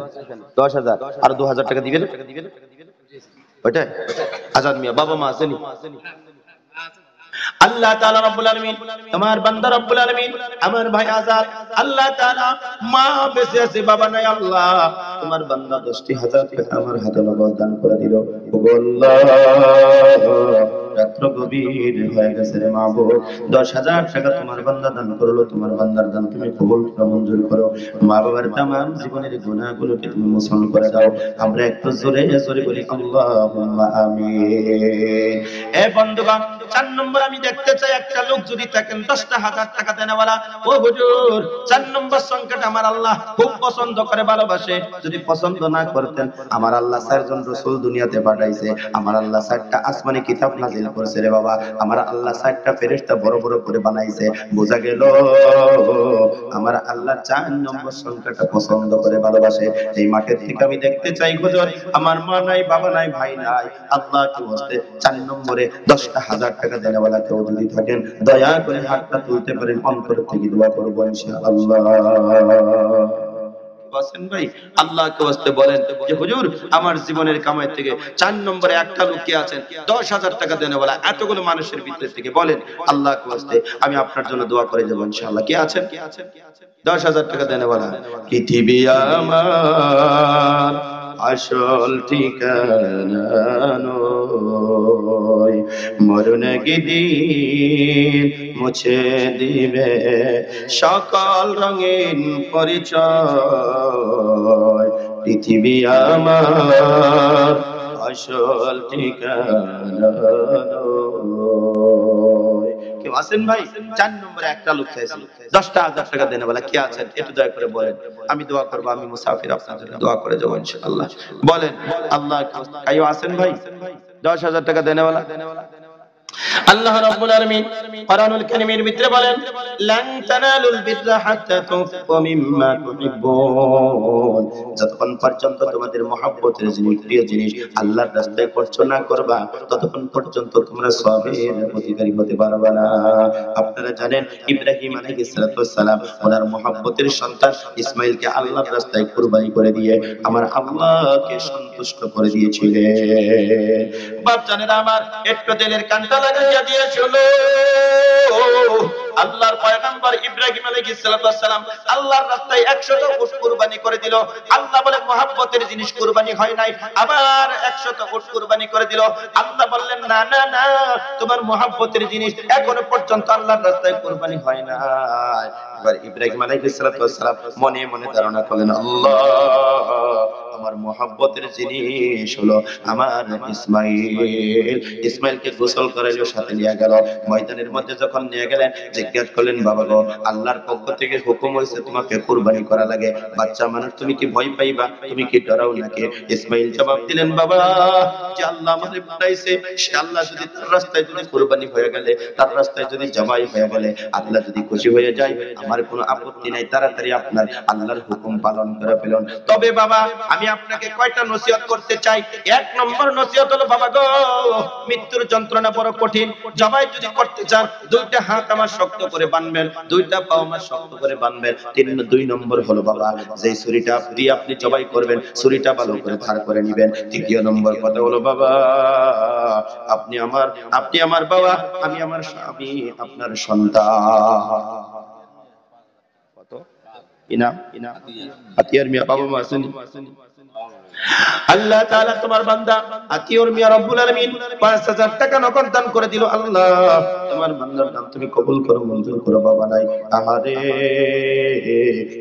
10,000। আর 2,000 টাকা দিবেন ওইটাই? আজাদ মিয়া, বাবা মা আসেনি? আল্লাহ তাআলা রব্বুল আলামিন, তোমার বান্দা রব্বুল আলামিন, আমার ভাই আজাদ, আল্লাহ তাআলা মা বেঁচে আছে বাবা নাই, আল্লাহ তোমার বান্দা 10,000 টাকা আমার হাতে নগদ দান করে দিল। ওগো আল্লাহ, রাত্র গভীর হয়ে গেছে রে মাবুদ, 10,000 টাকা তোমার বান্দা দান করলো, তোমার বান্দার দান তুমি কবুল করো, মঞ্জুর করো। মা বাবার তামাম জীবনের গুনাহগুলোকে তুমি মোচন করে দাও। আমরা একটু জোরে জোরে বলি আল্লাহুম্মা আমিন। এ বন্ধুগণ, 4 নম্বর আমি দেখতে চাই একটা লোক যদি থাকেন 10,000 টাকা দেনেওয়ালা। ও হুজুর, 4 নম্বর সংখ্যাটা আমার আল্লাহ খুব পছন্দ করে, ভালোবাসে। যদি পছন্দ না করতেন, আমার আল্লাহ 4 জন রাসূল দুনিয়াতে পাঠাইছে, আমার আল্লাহ 4টা আসমানি কিতাব নাযিল করেছে রে বাবা, আমার আল্লাহ 4টা ফেরেশতা বড় বড় করে বানাইছে। বোঝা গেল আমার আল্লাহ 4 নম্বর সংখ্যাটা পছন্দ করে, ভালোবাসে। এই মাঠের থেকে আমি দেখতে চাই হুজুর, আমার মা নাই, বাবা নাই, ভাই নাই, আল্লাহ কি বলতে 4 নম্বরে 10,000 টাকা দেনেওয়ালা কেউ যদি থাকেন, দয়া করে হাতটা তুলতে পারেন, অন্তর থেকে দোয়া করব ইনশাআল্লাহ। বলেন ভাই, আল্লাহকে ওয়াস্তে বলেন যে হুজুর, আমার জীবনের কামাই থেকে 4 নম্বরে একটা লোক কি আছেন 10,000 টাকা দেনেওয়ালা, এতগুলো মানুষের ভিতর থেকে বলেন আল্লাহকে ওয়াস্তে আমি আপনার জন্য দোয়া করে দেব ইনশাআল্লাহ। কি আছেন 10,000 টাকা দেনেওয়ালা? পৃথিবী আমার আসল ঠিকানা নয়, মরণ দিন মুছে দিবে সকল রঙিন পরিচয়। পৃথিবী আমার আসল ঠিকানা নয়। কেউ আছেন ভাই? 4 নম্বরে একটা লোক চাইছিল 10,000 টাকা দেনেওয়ালা। কি আছেন একটু দয়া করে বলেন, আমি দোয়া করব, আমি মুসাফির, আপনার জন্য দোয়া করে যাব ইনশাআল্লাহ। বলেন আল্লাহ, কেউ আছেন ভাই 10,000 টাকা দেনেওয়ালা? আল্লাহ রাব্বুল আলামিন কোরআনুল কারীমের ভিতরে বলেন, লান তানালুল বিররা হাত্তা তুনফিকু মিম্মা তুহিব্বুন। যতক্ষণ পর্যন্ত তোমাদের মহব্বতের জিনিস, প্রিয় জিনিস আল্লাহর রাস্তায় খরচ না করবা, ততক্ষণ পর্যন্ত তোমরা সওয়াবের অধিকারী হতে পারবে না। আপনারা জানেন ইব্রাহিম আলাইহিস সালাম ওনার মহব্বতের সন্তান ইসমাঈলকে আল্লাহর রাস্তায় কুরবানি করে দিয়ে আমার আল্লাহকে সন্তুষ্ট করে দিয়েছিলেন। বাপ জানেন আমার, একটু দিলের কানটা লাগাইয়া দিয়েছিল। আল্লাহর পয়গম্বর ইব্রাহিম আলাইহিস সালাম আল্লাহর রাস্তায় 100টা উট কুরবানি করে দিল। আল্লাহ বলে মহব্বতের জিনিস কুরবানি হয় নাই, আবার 100টা উট কুরবানি করে দিল। আল্লাহ বললেন না না না, তোমার মহব্বতের জিনিস এখনো পর্যন্ত আল্লাহর রাস্তায় কুরবানি হয় না। এবার ইব্রাহিম আলাইহিস সালাম মনে মনে ধারণা করলেন, আল্লাহ আমার মহব্বতের জিনিস হলো আমার ইসমাইলকে গোসল করাইলো, সাথে নিয়ে গেল। ময়দানের মধ্যে যখন নিয়ে গেলেন, জিজ্ঞাসা করলেন, বাবা গো, আল্লাহর পক্ষ থেকে হুকুম হয়েছে তোমাকে কুরবানি করা লাগে, বাচ্চা মানুষ, তুমি কি ভয় পাইবা? তুমি কি ডরাও নাকি? ইসমাইল জবাব দিলেন, বাবা, যে আল্লাহ আমাকে পাঠাইছে, সে আল্লাহ যদি তার রাস্তায় যদি কুরবানি হয়ে গেলে, তার রাস্তায় যদি জবাই হয়ে গেলে, আল্লাহ যদি খুশি হয়ে যায়, আমার কোনো আপত্তি নাই, তাড়াতাড়ি আপনার আল্লাহর হুকুম পালন করে ফেলুন। তবে বাবা, আমি আপনাকে কয়টা নসিহত করতে চাই। 1 নম্বর নসিহত হলো, বাবা গো, মৃত্যুর যন্ত্রণা বড় কঠিন। জবাই যদি করতে চান, 2টা হাত আমার শক্ত করে বাঁধবেন, 2টা পা আমার শক্ত করে বাঁধবেন। 2 নম্বর হলো বাবা, যে ছুরিটা দিয়ে আপনি জবাই করবেন, ছুরিটা ভালো করে ধার করে নেবেন। 3 নম্বর কথা হলো, বাবা, আপনি আমার বাবা, আমি আপনার সন্তান। কত ইনাম হাতিয়ার মিয়া বাবা মা আছেন? আল্লাহ তাআলা তোমার বান্দা আতিউর মিয়া রব্বুল আলামিন 5,000 টাকা নগদ দান করে দিল। আল্লাহ তোমার বান্দার দান তুমি কবুল করো, মঞ্জুর করো। বাবা নাই, আহারে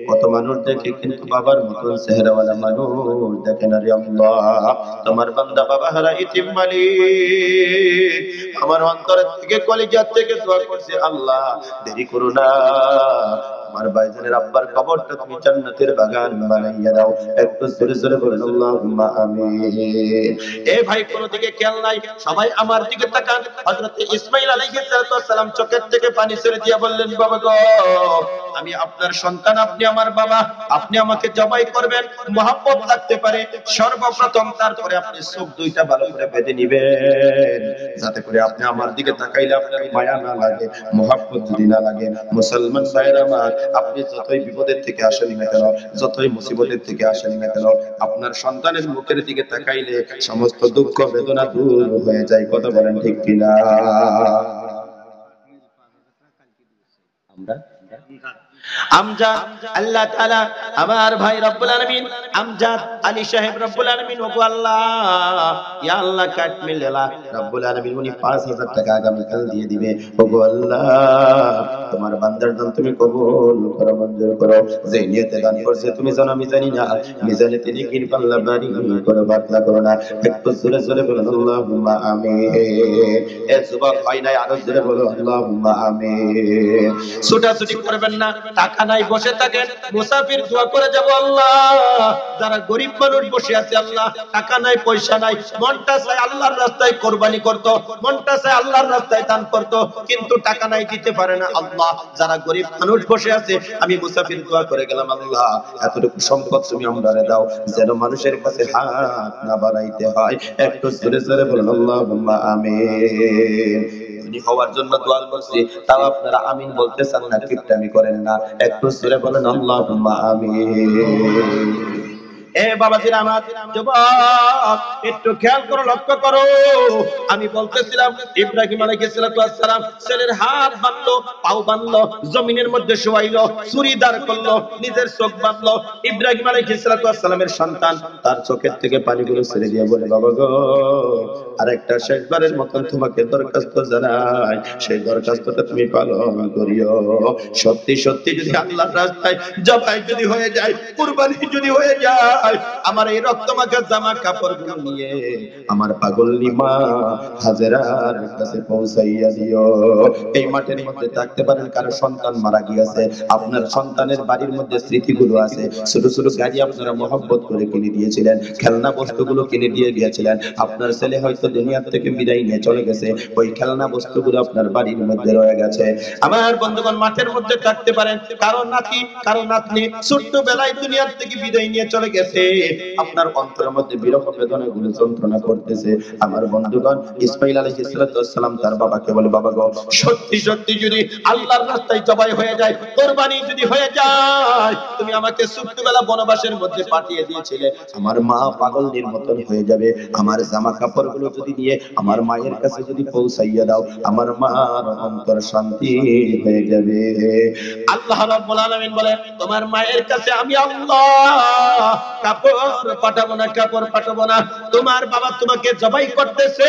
কত মানুষ দেখে কিন্তু বাবার মতন চেহারাওয়ালা মানুষ দেখে না রে আল্লাহ। তোমার বান্দা বাবা হারা ইতিম মালিক, আমার অন্তর থেকে কলিজা থেকে দোয়া করছে, আল্লাহ দেরি করো না, আমার ভাইজানের আব্বার কবরটা তুমি জান্নাতের বাগান বানাইয়া দাও। একটু জোরে জোরে বলেন আল্লাহুম্মা আমিন। এই ভাই কোন দিকে খেয়াল নাই, সবাই আমার দিকে তাকান। হযরত ইসমাঈল আলাইহিস সালাম চোখের থেকে পানি ছেড়ে দিয়ে বললেন, বাবা গো, আমি আপনার সন্তান, আপনি আমার বাবা, আপনি আমাকে জবাই করবেন, মহব্বত লাগতে পারে সর্বপ্রথম, তারপরে আপনি চোখ 2টা ভালো করে বেঁধে নেবেন, যাতে করে আপনি আমার দিকে তাকাইলে আপনার মায়া না লাগে, মহব্বত যদি না লাগে। মুসলমান ভাইরা আমার, আপনি যতই বিপদের থেকে আসেন না কেন, যতই মুসিবতের থেকে আসেন না কেন, আপনার সন্তানের মুখের দিকে তাকাইলে সমস্ত দুঃখ বেদনা দূর হয়ে যায়। কথা বলেন ঠিক কিনা? আমজাদ আল্লাহ তাআলা আমার ভাই রব্বুল আলামিন আমজাদ আলী সাহেব রব্বুল আলামিন ওগো আল্লাহ ইয়া আল্লাহ কাট মিল্লা রব্বুল আলামিন উনি 5000 টাকা আগামী কাল দিয়ে দিবে ওগো আল্লাহ তোমার বান্দার দান তুমি কবুল করো মঞ্জুর করো যে নিয়তে দান করছে তুমি জানো আমি জানি না মিজানে তিনি কিন পাল্লা বাড়ি করো বাতলা করো না একটু জোরে জোরে বলো আল্লাহুম্মা আমিন এ যুবক হয় নাই আরো জোরে বলো আল্লাহুম্মা আমিন ছুটাছুটি করবেন না টাকা নাই বসে থাকেন মুসাফির দোয়া করে যাব আল্লাহ যারা গরিব মানুষ বসে আছে আল্লাহ টাকা নাই পয়সা নাই মনটা চায় আল্লাহর রাস্তায় কুরবানি করত মনটা চায় আল্লাহর রাস্তায় দান করত কিন্তু টাকা নাই দিতে পারে না আল্লাহ যারা গরিব মানুষ বসে আছে আমি মুসাফির দোয়া করে গেলাম আল্লাহ এতটুকু সম্পদ তুমি আমরারে দাও যেন মানুষের কাছে হাত না বাড়াইতে হয় একটু জোরে জোরে বলুন আল্লাহুম্মা আমিন ধনী হওয়ার জন্য দোয়া করছি তাও আপনারা আমিন বলতে চান না কিপটামি করেন না একটু জোরে বলেন আল্লাহুম্মা আমিন এ বাবাজিরা আমার যুবক একটু খেয়াল করো লক্ষ্য করো আমি বলতেছিলাম ইব্রাহিম আলাইহিস সালাতু ওয়াস সালাম ছেলের হাত বাঁধলো পাও বাঁধলো জমিনের মধ্যে শোয়াইলো ছুরি দাঁড় করলো নিজের চোখ বাঁধলো ইব্রাহিম আলাইহিস সালাতু ওয়াস সালামের সন্তান তার চোখের থেকে পানিগুলো ছেড়ে দিয়ে বলে বাবা গো আরেকটা শেষবারের মতন তোমাকে দরখাস্ত জানাই সেই দরখাস্তটা তুমি পালন করিও সত্যি সত্যি যদি আল্লাহর রাস্তায় জবাই যদি হয়ে যায় কুরবানি যদি হয়ে যায় আমার এই রক্তমাখা জামা কাপড়গুলো নিয়ে আমার পাগলনি মা হাজেরার কাছে পৌঁছাইয়া দিও এই মাঠের মধ্যে থাকতে পারেন কারো সন্তান মারা গিয়েছে আপনার সন্তানের বাড়ির মধ্যে স্মৃতিগুলো আছে ছোট ছোট গাড়ি আপনারা মহব্বত করে কিনে দিয়েছিলেন খেলনা বস্তুগুলো কিনে দিয়ে গিয়েছিলেন আপনার ছেলে হয়তো দুনিয়া থেকে বিদায় নিয়ে চলে গেছে ওই খেলনা বস্তুগুলো আপনার বাড়ির মধ্যে রয়ে গেছে আমার বন্ধুগণ মাঠের মধ্যে থাকতে পারেন কারো নাতি কারো নাতনি ছোট্ট বেলায় দুনিয়া থেকে বিদায় নিয়ে চলে গেছে আপনার অন্তরের মধ্যে বিরহ বেদনাগুলো যন্ত্রণা করতেছে আমার বন্ধুগণ ইসমাঈল আলাইহিস সালাম তার বাবাকে বলে বাবা গো সত্যি সত্যি যদি আল্লাহর রাস্তায় জবাই হয়ে যায় কুরবানি যদি হয়ে যায় তুমি আমাকে ছোট্টবেলা বনবাসের মধ্যে পাঠিয়ে দিয়েছিলে আমার মা পাগলদের মতন হয়ে যাবে আমার জামা কাপড়গুলো যদি নিয়ে আমার মায়ের কাছে যদি পৌঁছাইয়া দাও আমার মার অন্তর শান্তি হয়ে যাবে আল্লাহ রাব্বুল আলামিন বলে তোমার মায়ের কাছে আমি আল্লাহ কাপড় পাঠাবো না কাপড় পাঠাবো না তোমার বাবা তোমাকে জবাই করতেছে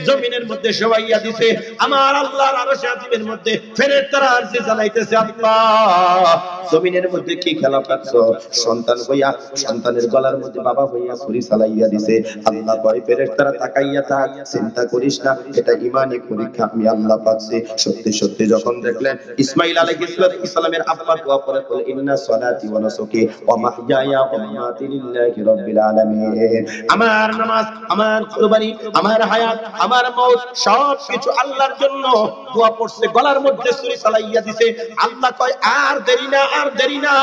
জমিনের মধ্যে শোয়াইয়া দিছে আমার আল্লাহর আরশে আজিমের মধ্যে ফেরেশতারা আরজি জানাইতেছে আল্লাহ জমিনের মধ্যে কি খেলা পাচ্ছো সন্তান হইয়া সন্তানের গলার মধ্যে বাবা হইয়া ছুরি চালাইয়া দিছে আল্লাহ কয় ফেরেশতারা তাকাইয়া থাক চিন্তা করিস না এটা ঈমানি পরীক্ষা আমি আল্লাহ পাচ্ছি সত্যি সত্যি যখন দেখলেন ইসমাঈল আলাইহিস সালামের আব্বা দোয়া করে বলে ইন্না সলাতি ওয়া নুসুকি ওয়া মাহইয়ায়া ওয়া মামাতি লিল্লাহি রাব্বিল আলামিন আমার নামাজ আমার কুরবানি আমার হায়াত আমার মওত সব কিছু আল্লাহর জন্য দোয়া পড়ছে গলার মধ্যে ছুরি চালাইয়া দিছে আল্লাহ কয় আর দেরি না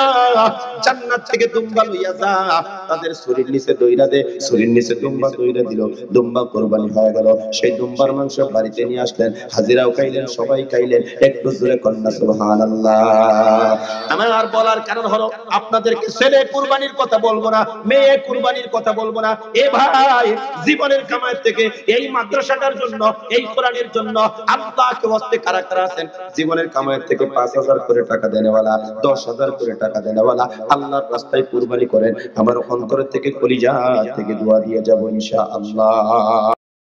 জান্নাত থেকে দুম্বা লইয়া যা তাদের শরীর নিচে দইরা দে শরীর নিচে দুম্বা দইরা দিল দুম্বা কুরবানি হয়ে গেল সেই দুম্বার মাংস বাড়িতে নিয়ে আসলেন হাজিরাও খাইলেন সবাই খাইলেন একটু জোরে কন্যা সুবহানাল্লাহ আমার বলার কারণ হলো আপনাদেরকে ছেলে কুরবানির কথা বলবো না মেয়ে কুরবানির কথা বলবো না এ ভাই জীবনের কামাই থেকে এই মাদ্রাসাটার জন্য এই কোরআনের জন্য আল্লাহকে ওয়াস্তে কারা কারা আছেন জীবনের কামাই থেকে 5000 করে টাকা দেনেওয়ালা 10000 করে টাকা দেনেওয়ালা আল্লাহর রাস্তায় কুরবানি করেন আমার অন্তর থেকে কলিজা থেকে দোয়া দিয়ে যাব ইনশাআল্লাহ